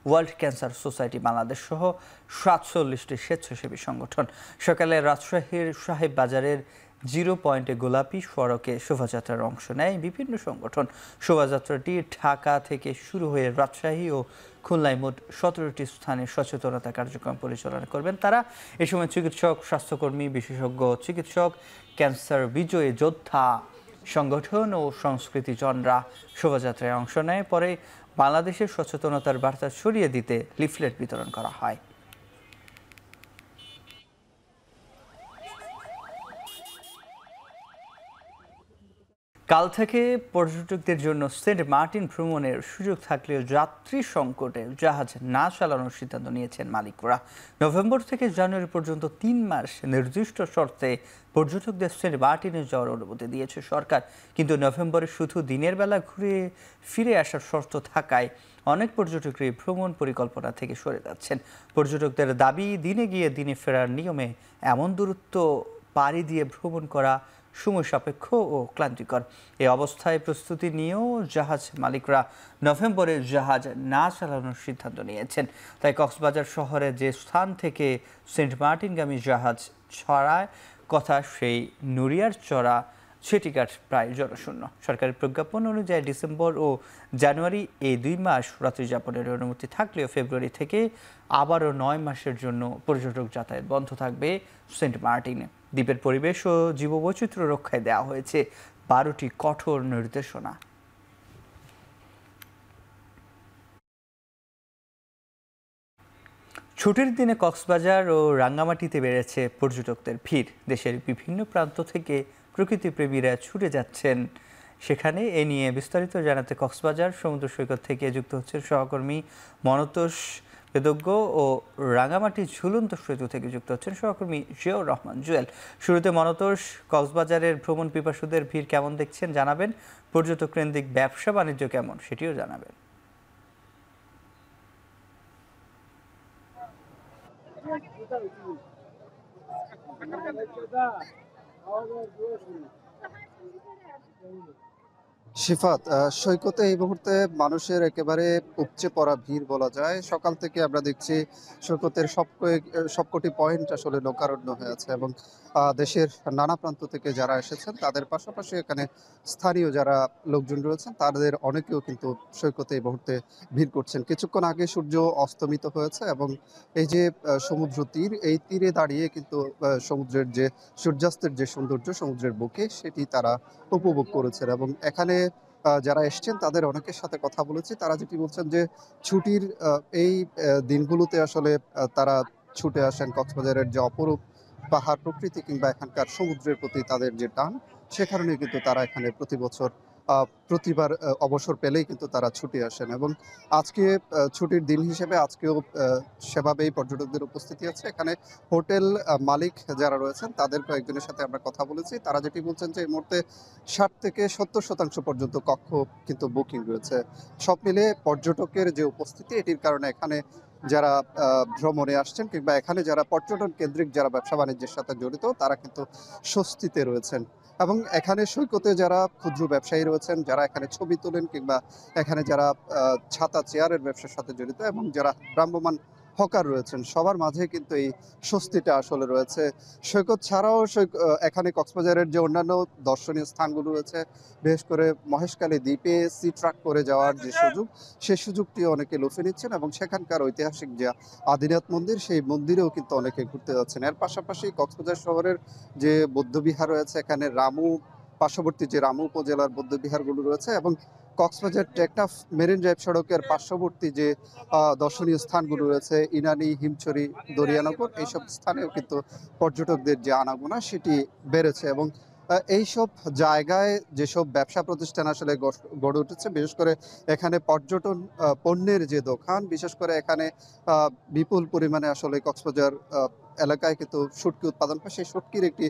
ওয়ার্ল্ড ক্যান্সার সোসাইটি বাংলাদেশ সহ 47টি স্বেচ্ছাসেবী সংগঠন। সকালে রাজশাহীর সাহেব বাজারের 0 পয়েন্টে গোলাপি সড়কে শোভাযাত্রার অংশ নেয় বিভিন্ন সংগঠন। শোভাযাত্রাটি ঢাকা থেকে শুরু হয়ে রাজশাহী ও খুলনায় মোট 17টি স্থানে সচেতনতা কার্যক্রম পরিচালনা করবেন তারা। এ সময় চিকিৎসক, স্বাস্থ্যকর্মী, বিশেষজ্ঞ চিকিৎসক, ক্যান্সার বিজয়ী যোদ্ধা সংগঠন ও সংস্কৃতিজনরা শোভাযাত্রায় অংশ নেয়। পরে বাংলাদেশের সচেতনতার বার্তা ছড়িয়ে দিতে লিফলেট বিতরণ করা হয়। কাল থেকে পর্যটকদের জন্য সেন্ট মার্টিন ভ্রমণের সুযোগ থাকলেও যাত্রী সংকটে জাহাজ না চালানোর সিদ্ধান্ত নিয়েছেন মালিকরা। নভেম্বর থেকে জানুয়ারি পর্যন্ত 3 মাস নির্দিষ্ট শর্তে পর্যটকদের সেন্ট মার্টিনে যাওয়ার অনুমতি দিয়েছে সরকার। কিন্তু নভেম্বরে শুধু দিনের বেলা ঘুরে ফিরে আসার শর্ত থাকায় অনেক পর্যটকই ভ্রমণ পরিকল্পনা থেকে সরে যাচ্ছেন। পর্যটকদের দাবি, দিনে গিয়ে দিনে ফেরার নিয়মে এমন দূরত্ব পাড়ি দিয়ে ভ্রমণ করা সময় সাপেক্ষ ও ক্লান্তিকর। এই অবস্থায় প্রস্তুতি নিয়েও জাহাজ মালিকরা নভেম্বরে জাহাজ না চালানোর সিদ্ধান্ত নিয়েছেন। তাই কক্সবাজার শহরে যে স্থান থেকে সেন্ট মার্টিনগামী জাহাজ ছড়ায় কথা, সেই নুরিয়ার চড়া সেটিঘাট প্রায় জনশূন্য। সরকারের প্রজ্ঞাপন অনুযায়ী ডিসেম্বর ও জানুয়ারি এই 2 মাস রাত্রিযাপনের অনুমতি থাকলেও ফেব্রুয়ারি থেকে আবারও 9 মাসের জন্য পর্যটক যাতায়াত বন্ধ থাকবে সেন্ট মার্টিনে। দ্বীপের পরিবেশ ও জীববৈচিত্র্য রক্ষায় দেওয়া হয়েছে 12টি কঠোর নির্দেশনা। ছুটির দিনে কক্সবাজার ও রাঙ্গামাটিতে বেড়েছে পর্যটকদের ভিড়। দেশের বিভিন্ন প্রান্ত থেকে প্রকৃতিপ্রেমীরা ছুটে যাচ্ছেন সেখানে। এ নিয়ে বিস্তারিত জানাতে কক্সবাজার সমুদ্র সৈকত থেকে যুক্ত হচ্ছেন সহকর্মী মনতোষ বেদজ্ঞ ও রাঙ্গামাটি ঝুলন্ত সেতু থেকে যুক্ত হচ্ছেন সহকর্মী জিয়াউর রহমান জুয়েল। শুরুতে মনতোষ, কক্সবাজারের ভ্রমণ পিপাসুদের ভিড় কেমন দেখছেন জানাবেন, পর্যটক কেন্দ্রিক ব্যবসা বাণিজ্য কেমন সেটিও জানাবেন। সিফাত, সৈকতে এই মুহূর্তে মানুষের একেবারে উপচে পড়া ভিড় বলা যায়। সকাল থেকে আমরা দেখছি সৈকতের সবকটি পয়েন্ট আসলে লোকারণ্য হয়ে আছে এবং দেশের নানা প্রান্ত থেকে যারা এসেছেন তাদের পাশাপাশি এখানে স্থানীয় যারা লোকজন রয়েছেন তাদের অনেকেও কিন্তু সৈকতে এই মুহূর্তে ভিড় করছেন। কিছুক্ষণ আগে সূর্য অস্তমিত হয়েছে এবং এই যে সমুদ্র তীর, এই তীরে দাঁড়িয়ে কিন্তু সমুদ্রের যে সূর্যাস্তের যে সৌন্দর্য সমুদ্রের বুকে সেটি তারা উপভোগ করেছেন। এবং এখানে যারা এসছেন তাদের অনেকের সাথে কথা বলেছি, তারা যেটি বলছেন যে ছুটির এই দিনগুলোতে আসলে তারা ছুটে আসেন কক্সবাজারের যে অপরূপ পাহাড় প্রকৃতি কিংবা এখানকার সমুদ্রের প্রতি তাদের যে টান, সে কারণে কিন্তু তারা এখানে প্রতি বছর প্রতিবার অবসর পেলেই কিন্তু তারা ছুটে আসেন। এবং আজকে ছুটির দিন হিসেবে আজকেও সেভাবেই পর্যটকদের উপস্থিতি আছে। এখানে হোটেল মালিক যারা রয়েছেন তাদের কয়েকজনের সাথে আমরা কথা বলেছি, তারা যেটি বলছেন যে এই মুহূর্তে 60 থেকে 70% পর্যন্ত কক্ষ কিন্তু বুকিং রয়েছে। সব মিলে পর্যটকের যে উপস্থিতি, এটির কারণে এখানে যারা ভ্রমণে আসছেন কিংবা এখানে যারা পর্যটন কেন্দ্রিক যারা ব্যবসা বাণিজ্যের সাথে জড়িত তারা কিন্তু স্বস্তিতে রয়েছেন। এবং এখানে সৈকতে যারা ক্ষুদ্র ব্যবসায়ী রয়েছেন, যারা এখানে ছবি তোলেন কিংবা এখানে যারা ছাতা চেয়ারের ব্যবসার সাথে জড়িত এবং যারা ভ্রাম্যমাণ হকার রয়েছেন, সবার মাঝে কিন্তু এই স্বস্তিটা আসলে রয়েছে। সৈকত ছাড়াও এখানে কক্সবাজারের যে অন্যান্য দর্শনীয় স্থানগুলো রয়েছে, বিশেষ করে মহেশখালী দ্বীপে সি ট্রাক করে যাওয়ার যে সুযোগ, সেই সুযোগটি অনেকে লুফে নিচ্ছেন এবং সেখানকার ঐতিহাসিক যে আদিনাথ মন্দির, সেই মন্দিরেও কিন্তু অনেকে ঘুরতে যাচ্ছেন। এর পাশাপাশি কক্সবাজার শহরের যে বৌদ্ধবিহার রয়েছে, এখানে পার্শ্ববর্তী যে রামু উপজেলার বৌদ্ধবিহারগুলো রয়েছে এবং কক্সবাজার টেকনাফ মেরিন ড্রাইভ সড়কের পার্শ্ববর্তী যে দর্শনীয় স্থানগুলো রয়েছে, ইনানি, হিমছড়ি, দরিয়ানগর, এইসব স্থানেও কিন্তু পর্যটকদের যে আনাগোনা সেটি বেড়েছে। এবং এইসব জায়গায় যেসব ব্যবসা প্রতিষ্ঠান আসলে গড়ে উঠেছে, বিশেষ করে এখানে পর্যটন পণ্যের যে দোকান, বিশেষ করে এখানে বিপুল পরিমাণে আসলে কক্সবাজার এলাকায় কিন্তু শুটকি উৎপাদন হয়, সেই শুটকির একটি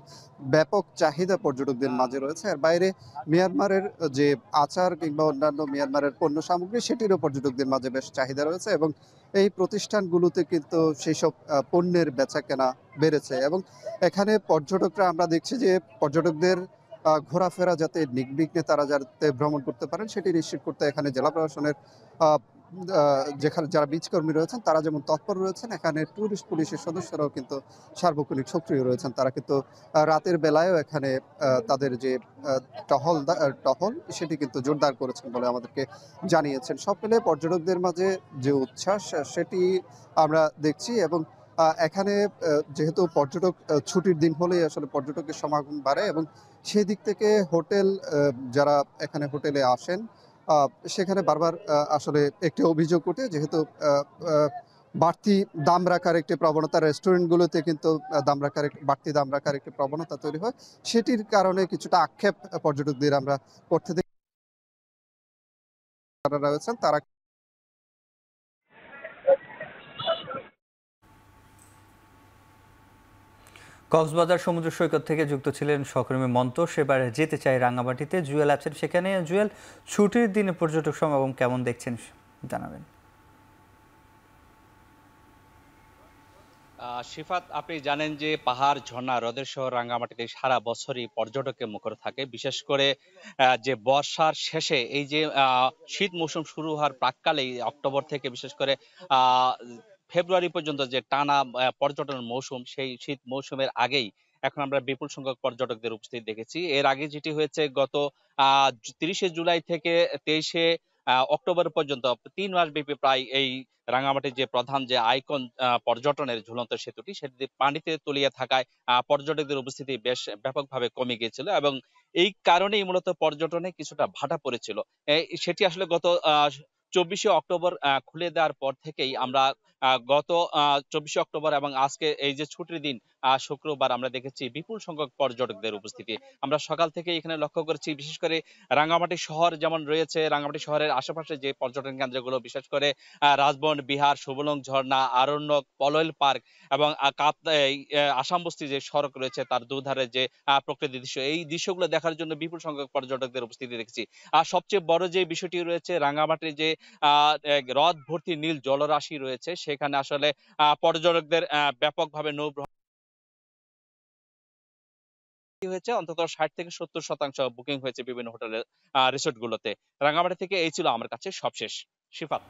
ব্যাপক চাহিদা পর্যটকদের মাঝে রয়েছে। এর বাইরে মিয়ানমারের যে আচার কিংবা অন্যান্য মিয়ানমারের পণ্য সামগ্রী, সেটিরও পর্যটকদের মাঝে বেশ চাহিদা রয়েছে এবং এই প্রতিষ্ঠানগুলোতে কিন্তু সেই সব পণ্যের বেচা কেনা বেড়েছে। এবং এখানে পর্যটকরা, আমরা দেখছি যে পর্যটকদের ঘোরাফেরা যাতে নির্বিঘ্নে তারা যাতে ভ্রমণ করতে পারেন সেটি নিশ্চিত করতে এখানে জেলা প্রশাসনের যেখানে যারা বীজকর্মী রয়েছেন তারা যেমন তৎপর রয়েছেন, এখানে ট্যুরিস্ট পুলিশের সদস্যরাও কিন্তু সার্বক্ষণিক সক্রিয় রয়েছেন। তারা কিন্তু রাতের বেলায়ও এখানে তাদের যে টহল সেটি কিন্তু জোরদার করেছেন বলে আমাদেরকে জানিয়েছেন। সব মিলে পর্যটকদের মাঝে যে উচ্ছ্বাস সেটি আমরা দেখছি। এবং এখানে যেহেতু পর্যটক ছুটির দিন হলেই আসলে পর্যটকের সমাগম বাড়ে এবং সেই দিক থেকে হোটেল যারা এখানে হোটেলে আসেন সেখানে বারবার আসলে একটি অভিযোগ ওঠে, যেহেতু বাড়তি দাম রাখার একটি প্রবণতা, রেস্টুরেন্টগুলোতে কিন্তু বাড়তি দাম রাখার একটি প্রবণতা তৈরি হয়, সেটির কারণে কিছুটা আক্ষেপ পর্যটকদের আমরা করতে দেখি। রয়েছেন তারা কক্সবাজার সমুদ্র সৈকত থেকে যুক্ত ছিলেন সহকর্মী মন্তোষ। এবার যেতে চাই রাঙ্গামাটিতে, জুয়েল আছেন সেখানে। জুয়েল, ছুটির দিনে পর্যটক সমাগম কেমন দেখছেন জানাবেন। সিফাত, আপনি জানেন যে পাহাড়, ঝর্ণা, হ্রদের শহর রাঙ্গামাটিতে সারা বছরই পর্যটকে মুখর থাকে। বিশেষ করে যে বর্ষার শেষে এই যে শীত মৌসুম শুরু হওয়ার প্রাককালেই অক্টোবর থেকে বিশেষ করে ফেব্রুয়ারি পর্যন্ত যে টানা পর্যটন মৌসুম, সেই শীত মৌসুমের আগেই এখন আমরা বিপুল সংখ্যক পর্যটকদের উপস্থিতি দেখেছি। এর আগে যেটি হয়েছে গত 30শে জুলাই থেকে 23শে অক্টোবর পর্যন্ত 3 মাস ব্যাপী প্রায় এই রাঙ্গামাটির যে প্রধান যে আইকন পর্যটনের ঝুলন্ত সেতুটি, সেটি পানিতে তলিয়ে থাকায় পর্যটকদের উপস্থিতি বেশ ব্যাপকভাবে কমে গিয়েছিল এবং এই কারণেই মূলত পর্যটনে কিছুটা ভাটা পড়েছিল। সেটি আসলে গত 24শে অক্টোবর খুলে দেওয়ার পর থেকেই আমরা গত 24শে অক্টোবর এবং আজকে এই যে ছুটির দিন শুক্রবার আমরা দেখেছি বিপুল সংখ্যক পর্যটকদের উপস্থিতি। আমরা সকাল থেকে এখানে লক্ষ্য করেছি, বিশেষ করে রাঙ্গামাটি শহর যেমন রয়েছে, রাঙ্গামাটি শহরের আশেপাশে যে পর্যটন কেন্দ্রগুলো, বিশেষ করে রাজবন, বিহার, সুবলং ঝর্ণা, আরণ্যক, পলয়েল পার্ক এবং আসাম বস্তি যে সড়ক রয়েছে তার দুধারে যে প্রকৃতির দৃশ্য, এই দৃশ্যগুলো দেখার জন্য বিপুল সংখ্যক পর্যটকদের উপস্থিতি দেখেছি। আর সবচেয়ে বড় যে বিষয়টি রয়েছে, রাঙ্গামাটির যে হ্রদ ভর্তি নীল জলরাশি রয়েছে, সেখানে আসলে পর্যটকদের ব্যাপকভাবে নৌভ্রমণ হয়েছে। অন্তত 60 থেকে 70% বুকিং হয়েছে বিভিন্ন হোটেলের রিসোর্টগুলোতে। রাঙ্গামাটি থেকে এই ছিল আমার কাছে সবশেষ। শিফাত।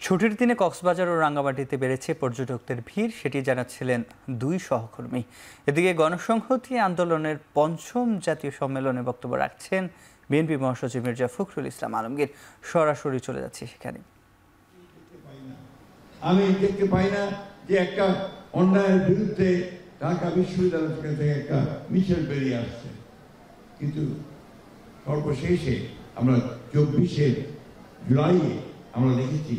ছুটির দিনে কক্সবাজার ও রাঙ্গামাটিতে বেড়েছে পর্যটকদের ভিড়, সেটি জানাচ্ছিলেন দুই সহকর্মী। এদিকে গণসংহতি আন্দোলনের ৫ম জাতীয় সম্মেলনে বক্তব্য রাখছেন বিএনপি মহাসচিব মির্জা ফখরুল ইসলাম আলমগীর। সরাসরি চলে যাচ্ছে সেখানে। আমি দেখতে পাই না যে একটা অন্যায়ের বিরুদ্ধে ঢাকা বিশ্ববিদ্যালয় থেকে একটা মিছিল বেরিয়ে আসছে, কিন্তু সর্বশেষে আমরা 24শে জুলাইয়ে আমরা দেখেছি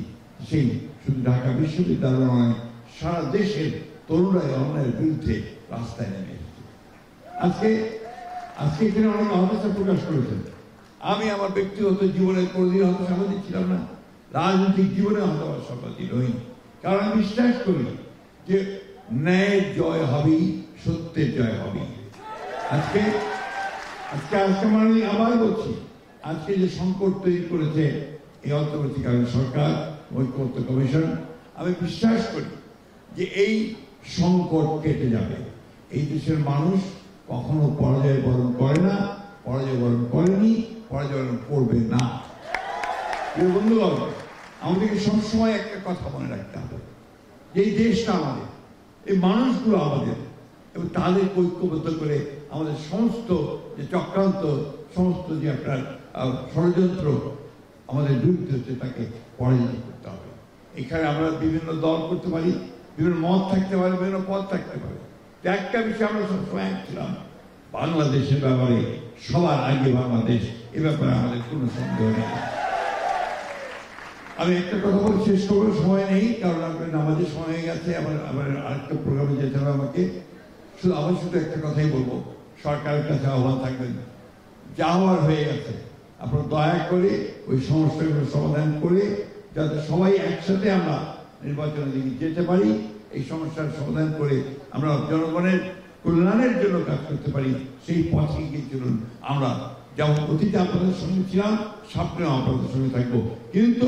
সেই শুধু ঢাকা বিশ্ববিদ্যালয় নয়, সারা দেশের তরুণরাই অন্যায়ের বিরুদ্ধে রাস্তায় নেমে এসেছে। আজকে এখানে অনেক হতাশা প্রকাশ করেছেন। আমি আমার ব্যক্তিগত জীবনে কোনোদিন হতাশাবাদী ছিলাম না, রাজনৈতিক জীবনে হতাশাবাদী নই, কারণ আমি বিশ্বাস করি যে ন্যায়ের জয় হবেই, সত্যের জয় হবেই। আজকে মানে আবার বলছি, আজকে যে সংকট তৈরি করেছে এই অন্তর্বর্তীকালীন সরকার, ঐক্যমত্য কমিশন, আমি বিশ্বাস করি যে এই সংকট কেটে যাবে। এই দেশের মানুষ কখনো পরাজয় বরণ করে না, পরাজয় বরণ করেনি, পরাজয় বরণ করবে না। বন্ধুগণ, আমাদেরকে সবসময় একটা কথা মনে রাখতে হবে, এই দেশটা আমাদের, এই মানুষগুলো আমাদের, এবং তাদের ঐক্যবদ্ধ করে আমাদের সমস্ত যে চক্রান্ত, সমস্ত যে আপনার ষড়যন্ত্র আমাদের বিরুদ্ধে হচ্ছে, তাকে পরাজিত করতে হবে। এখানে আমরা বিভিন্ন দল করতে পারি, বিভিন্ন মত থাকতে পারে, বিভিন্ন পথ থাকতে পারে। একটা বিষয় আমরা সবসময় এক ছিলাম, বাংলাদেশের ব্যাপারে সবার আগে বাংলাদেশ, এ ব্যাপারে আমাদের কোনো সন্দেহ নেই। আমি একটা কথা বলে শেষ করবো, সময় নেই, কারণ আপনার নামাজের সময় হয়ে গেছে, আমার আরেকটা প্রোগ্রামে যেতে হবে আমাকে। শুধু একটা কথাই বলবো, সরকারের কাছে আহ্বান থাকবেন, যা হওয়ার হয়ে গেছে আপনারা দয়া করে ওই সমস্যাগুলো সমাধান করে যাতে সবাই একসাথে আমরা নির্বাচনের দিকে যেতে পারি, এই সমস্যার সমাধান করে আমরা জনগণের কল্যাণের জন্য কাজ করতে পারি, সেই পথে গিয়ে চলুন। আমরা যেমন অতীতে আপনাদের সঙ্গে ছিলাম, সামনেও আপনাদের সঙ্গে থাকবো, কিন্তু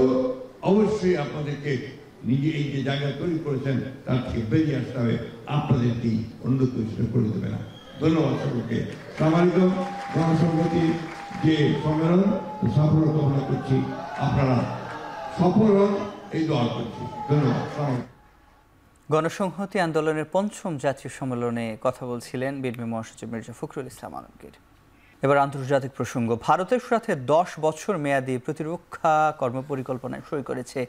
অবশ্যই আপনাদেরকে নিজে এই যে জায়গা তৈরি করেছেন তার থেকে বেরিয়ে আসতে হবে, আপনাদেরকেই অন্য কিছু করে দেবে না। ধন্যবাদ সকলকে। সামাজিক গণসংহতি যে সম্মেলন সফল কামনা করছি, আপনারা সফল হন, এই দোয়া করছি। ধন্যবাদ। গণসংহতি আন্দোলনের ৫ম জাতীয় সম্মেলনে কথা বলছিলেন বিএনপি মহাসচিব মির্জা ফখরুল ইসলাম আলমগীর। এবার আন্তর্জাতিক প্রসঙ্গ। ভারতের সাথে ১০ বছর মেয়াদী প্রতিরক্ষা কর্মপরিকল্পনায় সই করেছে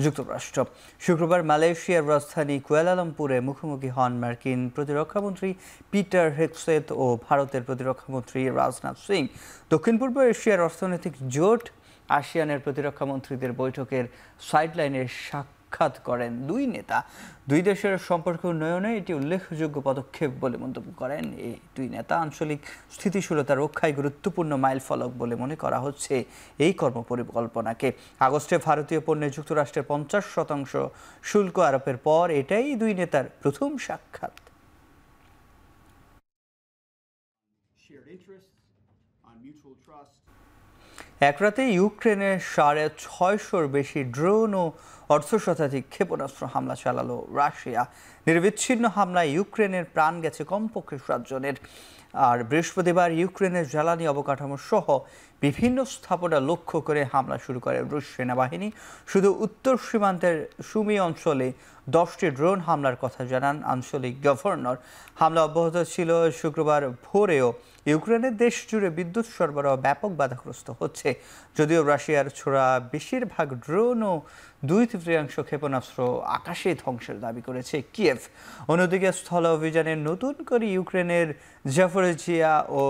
যুক্তরাষ্ট্র। শুক্রবার মালয়েশিয়ার রাজধানী কুয়ালালামপুরে মুখোমুখি হন মার্কিন প্রতিরক্ষামন্ত্রী পিটার হেগসেথ ও ভারতের প্রতিরক্ষামন্ত্রী রাজনাথ সিং। দক্ষিণ পূর্ব এশিয়ার অর্থনৈতিক জোট আসিয়ানের প্রতিরক্ষামন্ত্রীদের বৈঠকের সাইডলাইনে সাক্ষাৎ করেন দুই নেতা। দুই দেশের সম্পর্ক উন্নয়নে এটি উল্লেখযোগ্য পদক্ষেপ বলে মন্তব্য করেন এই দুই নেতা। আঞ্চলিক স্থিতিশীলতা রক্ষায় গুরুত্বপূর্ণ মাইলফলক বলে মনে করা হচ্ছে এই কর্মপরিকল্পনাকে। আগস্টে ভারতীয় পণ্যে যুক্তরাষ্ট্রের ৫০% শুল্ক আরোপের পর এটাই দুই নেতার প্রথম সাক্ষাৎ। এক রাতে ইউক্রেনের ৬৫০-র বেশি ড্রোন ও অর্ধশতাধিক ক্ষেপণাস্ত্র হামলা চালালো রাশিয়া। নিরবিচ্ছিন্ন হামলায় ইউক্রেনের প্রাণ গেছে কমপক্ষে ৭ জনের। আর বৃহস্পতিবার ইউক্রেনের জ্বালানি অবকাঠামো সহ বিভিন্ন স্থাপনা লক্ষ্য করে হামলা শুরু করে রুশ সেনাবাহিনী। শুধু উত্তর সীমান্তের সুমি অঞ্চলে 10টি ড্রোন হামলার কথা জানান আঞ্চলিক গভর্নর। হামলা অব্যাহত ছিল শুক্রবার ভোরেও। ইউক্রেনের দেশ জুড়ে বিদ্যুৎ সরবরাহ ব্যাপক বাধাগ্রস্ত হচ্ছে। যদিও রাশিয়ার ছোড়া বেশিরভাগ ড্রোন ও 2/3 ক্ষেপণাস্ত্র আকাশে ধ্বংসের দাবি করেছে কিয়েভ। অন্যদিকে স্থল অভিযানে নতুন করে ইউক্রেনের জাপোরিজিয়া ও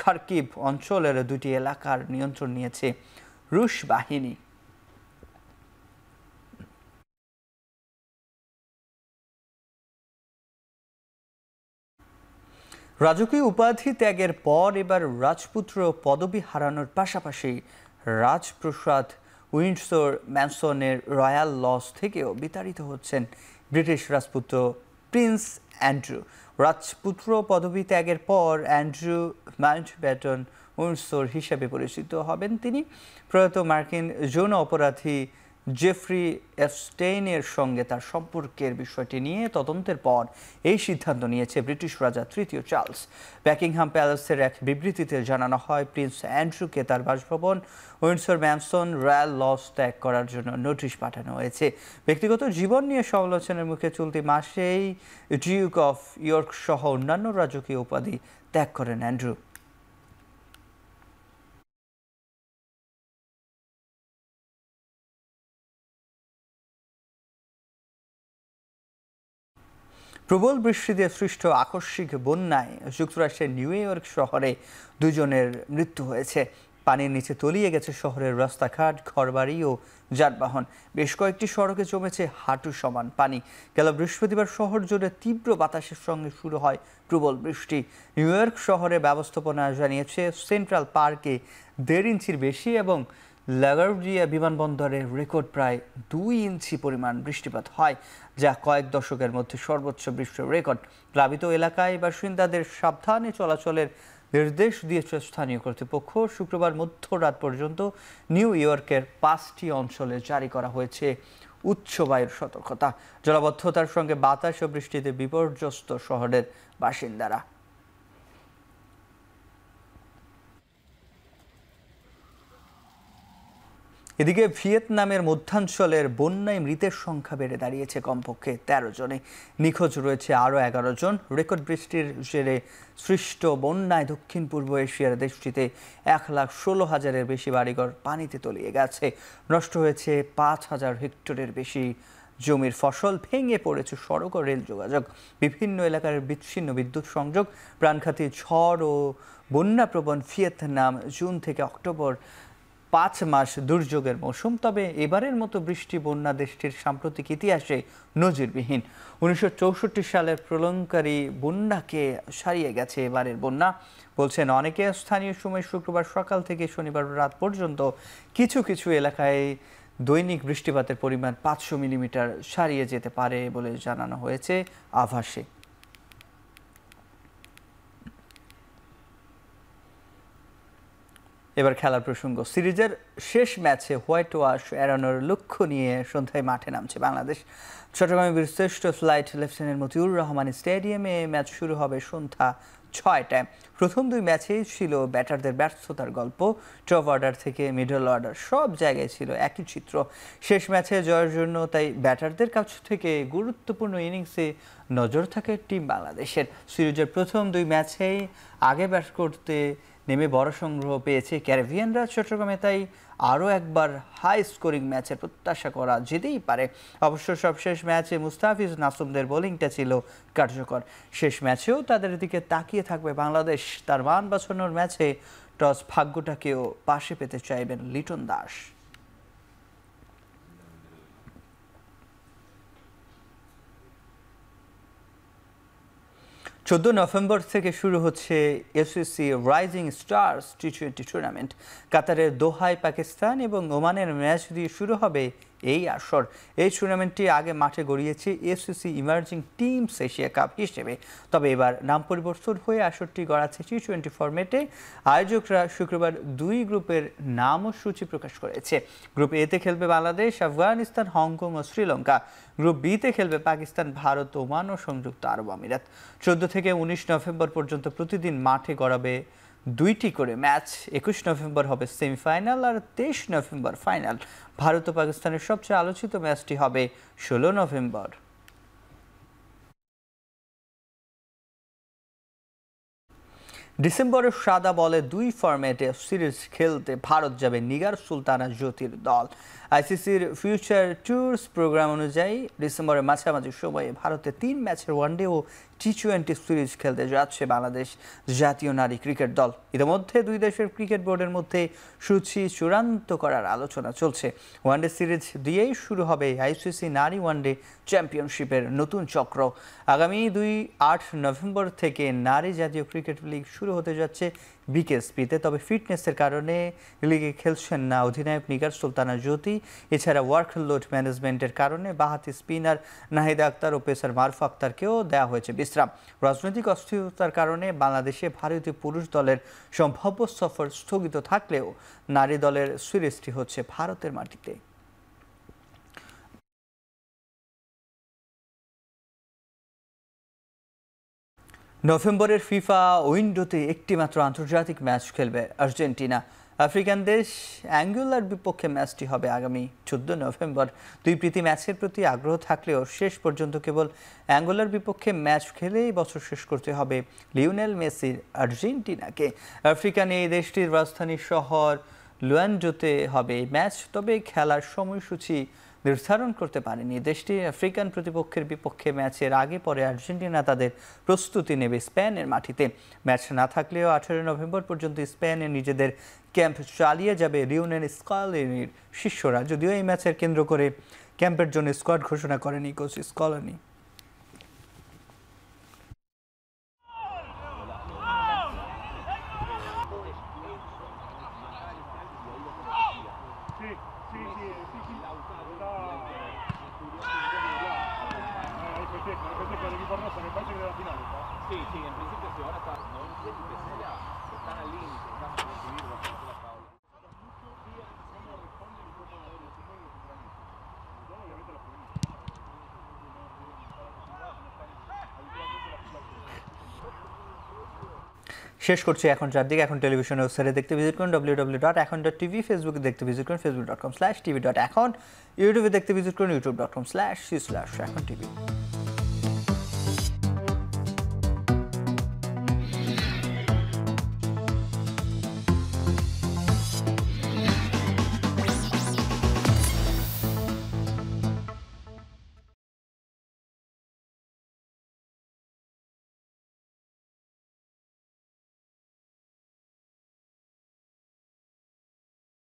খার্কিভ অঞ্চলের 2টি এলাকার নিয়ন্ত্রণ নিয়েছে রুশ বাহিনী। রাজকীয় উপাধি ত্যাগের পর এবার রাজপুত্র পদবি হারানোর পাশাপাশি রাজপ্রাসাদ উইন্ডসর ম্যানসনের রয়্যাল লজ থেকেও বিতাড়িত হচ্ছেন ব্রিটিশ রাজপুত্র প্রিন্স অ্যান্ড্রু। রাজপুত্র পদবি ত্যাগের পর অ্যান্ড্রু মাউন্টব্যাটেন উইন্ডসর হিসেবে পরিচিত হবেন তিনি। প্রয়াত মার্কিন যৌন অপরাধী জেফ্রি এপস্টেইনের সঙ্গে তার সম্পর্কের বিষয়টি নিয়ে তদন্তের পর এই সিদ্ধান্ত নিয়েছে ব্রিটিশ রাজা তৃতীয় চার্লস। ব্যাকিংহাম প্যালেসের এক বিবৃতিতে জানানো হয়, প্রিন্স অ্যান্ড্রুকে তার বাসভবন উইন্ডসর ম্যানসন রয়্যাল লজ ত্যাগ করার জন্য নোটিশ পাঠানো হয়েছে। ব্যক্তিগত জীবন নিয়ে সমালোচনার মুখে চলতি মাসেই ডিউক অফ ইয়র্ক সহ অন্যান্য রাজকীয় উপাধি ত্যাগ করেন অ্যান্ড্রু। প্রবল বৃষ্টিতে সৃষ্ট আকস্মিক বন্যায় যুক্তরাষ্ট্রের নিউ ইয়র্ক শহরে 2 জনের মৃত্যু হয়েছে। পানির নিচে তলিয়ে গেছে শহরের রাস্তাঘাট, ঘরবাড়ি ও যানবাহন। বেশ কয়েকটি সড়কে জমেছে হাঁটু সমান পানি। গেল বৃহস্পতিবার শহর জুড়ে তীব্র বাতাসের সঙ্গে শুরু হয় প্রবল বৃষ্টি। নিউ ইয়র্ক শহরে ব্যবস্থাপনা জানিয়েছে, সেন্ট্রাল পার্কে 1.5 ইঞ্চির বেশি এবং লাগার্জিয়া বিমানবন্দরে রেকর্ড প্রায় 2 ইঞ্চি পরিমাণ বৃষ্টিপাত হয়, যা কয়েক দশকের মধ্যে সর্বোচ্চ বৃষ্টির রেকর্ড। প্লাবিত এলাকায় বাসিন্দাদের সাবধানে চলাচলের নির্দেশ দিয়েছে স্থানীয় কর্তৃপক্ষ। শুক্রবার মধ্যরাত পর্যন্ত নিউ ইয়র্কের 5টি অঞ্চলে জারি করা হয়েছে উচ্চ বায়ুর সতর্কতা। জলাবদ্ধতার সঙ্গে বাতাস ও বৃষ্টিতে বিপর্যস্ত শহরের বাসিন্দারা। এদিকে ভিয়েতনামের মধ্যাঞ্চলের বন্যায় মৃতের সংখ্যা বেড়ে দাঁড়িয়েছে কমপক্ষে 13 জনে। নিখোঁজ রয়েছে আরও 11 জন। রেকর্ড বৃষ্টির জেরে সৃষ্ট বন্যায় দক্ষিণ পূর্ব এশিয়ার দেশটিতে 1,16,000-এর বেশি বাড়িঘর পানিতে তলিয়ে গেছে। নষ্ট হয়েছে 5,000 হেক্টরের বেশি জমির ফসল। ভেঙে পড়েছে সড়ক ও রেল যোগাযোগ। বিভিন্ন এলাকার বিচ্ছিন্ন বিদ্যুৎ সংযোগ। প্রাণঘাতী ঝড় ও বন্যাপ্রবণ ভিয়েতনাম জুন থেকে অক্টোবর 5 মাস দুর্যোগের মৌসুম। তবে এবারের মতো বৃষ্টি বন্যা দেশটির সাম্প্রতিক ইতিহাসে নজিরবিহীন। 1964 সালের প্রলয়ঙ্কারী বন্যাকে সারিয়ে গেছে এবারের বন্যা, বলছেন অনেকে। স্থানীয় সময় শুক্রবার সকাল থেকে শনিবার রাত পর্যন্ত কিছু কিছু এলাকায় দৈনিক বৃষ্টিপাতের পরিমাণ 500 মিলিমিটার ছাড়িয়ে যেতে পারে বলে জানানো হয়েছে আভাসে। এবার খেলার প্রসঙ্গ। সিরিজের শেষ ম্যাচে হোয়াইট ওয়াশ এড়ানোর লক্ষ্য নিয়ে সন্ধ্যায় মাঠে নামছে বাংলাদেশ। চট্টগ্রামের বীরশ্রেষ্ঠ ফ্লাইট লেফটেন্যান্ট মতিউর রহমান স্টেডিয়ামে ম্যাচ শুরু হবে সন্ধ্যা 6টায়। প্রথম 2 ম্যাচেই ছিল ব্যাটারদের ব্যর্থতার গল্প। টপ অর্ডার থেকে মিডল অর্ডার সব জায়গায় ছিল একই চিত্র। শেষ ম্যাচে জয়ের জন্য তাই ব্যাটারদের কাছ থেকে গুরুত্বপূর্ণ ইনিংসে নজর থাকে টিম বাংলাদেশের। সিরিজের প্রথম 2 ম্যাচেই আগে ব্যাট করতে নেমে বড় সংগ্রহ পেয়েছে ক্যারিবিয়ানরা। চট্টগ্রামে তাই আরও একবার হাই স্কোরিং ম্যাচের প্রত্যাশা করা যেতেই পারে। অবশ্য সবশেষ ম্যাচে মুস্তাফিজ নাসুমদের বোলিংটা ছিল কার্যকর। শেষ ম্যাচেও তাদের দিকে তাকিয়ে থাকবে বাংলাদেশ। তার মান বাঁচানোর ম্যাচে টস ভাগ্যটাকেও পাশে পেতে চাইবেন লিটন দাস। 14 নভেম্বর থেকে শুরু হচ্ছে SSC rising stars T20 tournament. কাতারের দোহায় পাকিস্তান এবং ওমানের ম্যাচ দিয়ে শুরু হবে এই আসর। এই টুর্নামেন্টটি আগে মাঠে গড়িয়েছে SSC emerging teams Asia cup হিসেবে। তবে এবার নাম পরিবর্তন হয়ে আসরটি গড়াচ্ছে টি20 ফরম্যাটে। আয়োজকরা শুক্রবার 2 গ্রুপের নাম ও সূচি প্রকাশ করেছে। গ্রুপ এতে খেলবে বাংলাদেশ, আফগানিস্তান, হংকং ও শ্রীলঙ্কা। গ্রুপ বিতে খেলবে পাকিস্তান, ভারত, ওমান ও সংযুক্ত আরব আমিরাত। 14 থেকে 19 নভেম্বর পর্যন্ত প্রতিদিন মাঠে গড়াবে 2টি করে ম্যাচ। 21 নভেম্বর হবে সেমিফাইনাল আর 23 নভেম্বর ফাইনাল। ভারত ও পাকিস্তানের সবচেয়ে আলোচিত ম্যাচটি হবে 16 নভেম্বর। ডিসেম্বরের সাদা বলে 2 ফরম্যাটে সিরিজ খেলতে ভারত যাবে নিগার সুলতানা জ্যোতির দল। আইসিসির ফিউচার ট্যুরস প্রোগ্রাম অনুযায়ী ডিসেম্বরের মাঝামাঝি সময়ে ভারতে 3 ম্যাচের ওয়ানডে ও টি-20 সিরিজ খেলতে যাচ্ছে বাংলাদেশ জাতীয় নারী ক্রিকেট দল। ইতিমধ্যে দুই দেশের ক্রিকেট বোর্ডের মধ্যে সূচি চূড়ান্ত করার আলোচনা চলছে। ওয়ানডে সিরিজ দিয়েই শুরু হবে আইসিসি নারী ওয়ানডে চ্যাম্পিয়নশিপের নতুন চক্র। আগামী 8 নভেম্বর থেকে নারী জাতীয় ক্রিকেট লিগ শুরু হতে যাচ্ছে বিকেএসপিতে। তবে ফিটনেসের কারণে লিগে খেলছেন না অধিনায়ক নিগার সুলতানা জ্যোতি। এছাড়া ওয়ার্কলোড ম্যানেজমেন্টের কারণে বাঁহাতি স্পিনার নাহিদা আক্তার ও পেসার মারুফ আক্তারকেও দেওয়া হয়েছে বিশ্রাম। রাজনৈতিক অস্থিরতার কারণে বাংলাদেশে ভারতীয় পুরুষ দলের সম্ভাব্য সফর স্থগিত থাকলেও নারী দলের সিরিজটি হচ্ছে ভারতের মাটিতে। নভেম্বরের ফিফা উইন্ডোতে একটি মাত্র আন্তর্জাতিক ম্যাচ খেলবে আর্জেন্টিনা। আফ্রিকান দেশ অ্যাঙ্গোলার বিপক্ষে ম্যাচটি হবে আগামী 14 নভেম্বর। দুই প্রীতি ম্যাচের প্রতি আগ্রহ থাকলেও শেষ পর্যন্ত কেবল অ্যাঙ্গোলার বিপক্ষে ম্যাচ খেলেই বছর শেষ করতে হবে লিওনেল মেসির আর্জেন্টিনাকে। আফ্রিকান এই দেশটির রাজধানী শহর লুয়ান্ডোতে হবে ম্যাচ, তবে খেলার সময়সূচি নির্ধারণ করতে পারেনি দেশটি। আফ্রিকান প্রতিপক্ষের বিপক্ষে ম্যাচের আগে পরে আর্জেন্টিনা তাদের প্রস্তুতি নেবে স্পেনের মাটিতে। ম্যাচ না থাকলেও 18 নভেম্বর পর্যন্ত স্পেনে নিজেদের ক্যাম্প চালিয়ে যাবে লিওনেল স্কলানির শিষ্যরা। যদিও এই ম্যাচের কেন্দ্র করে ক্যাম্পের জন্য স্কোয়াড ঘোষণা করেনি কোচ স্কলানি। শেষ করছি এখন চারদিকে। এখন টেলিভিশন ওয়েবসাইটে দেখতে ভিজিট করুন www.এখন.tv, ফেসবুকে দেখতে ভিজিট করুন facebook.com/tv.এখন, ইউটিউবে দেখতে ভিজিট করুন youtube.com/এখন tv।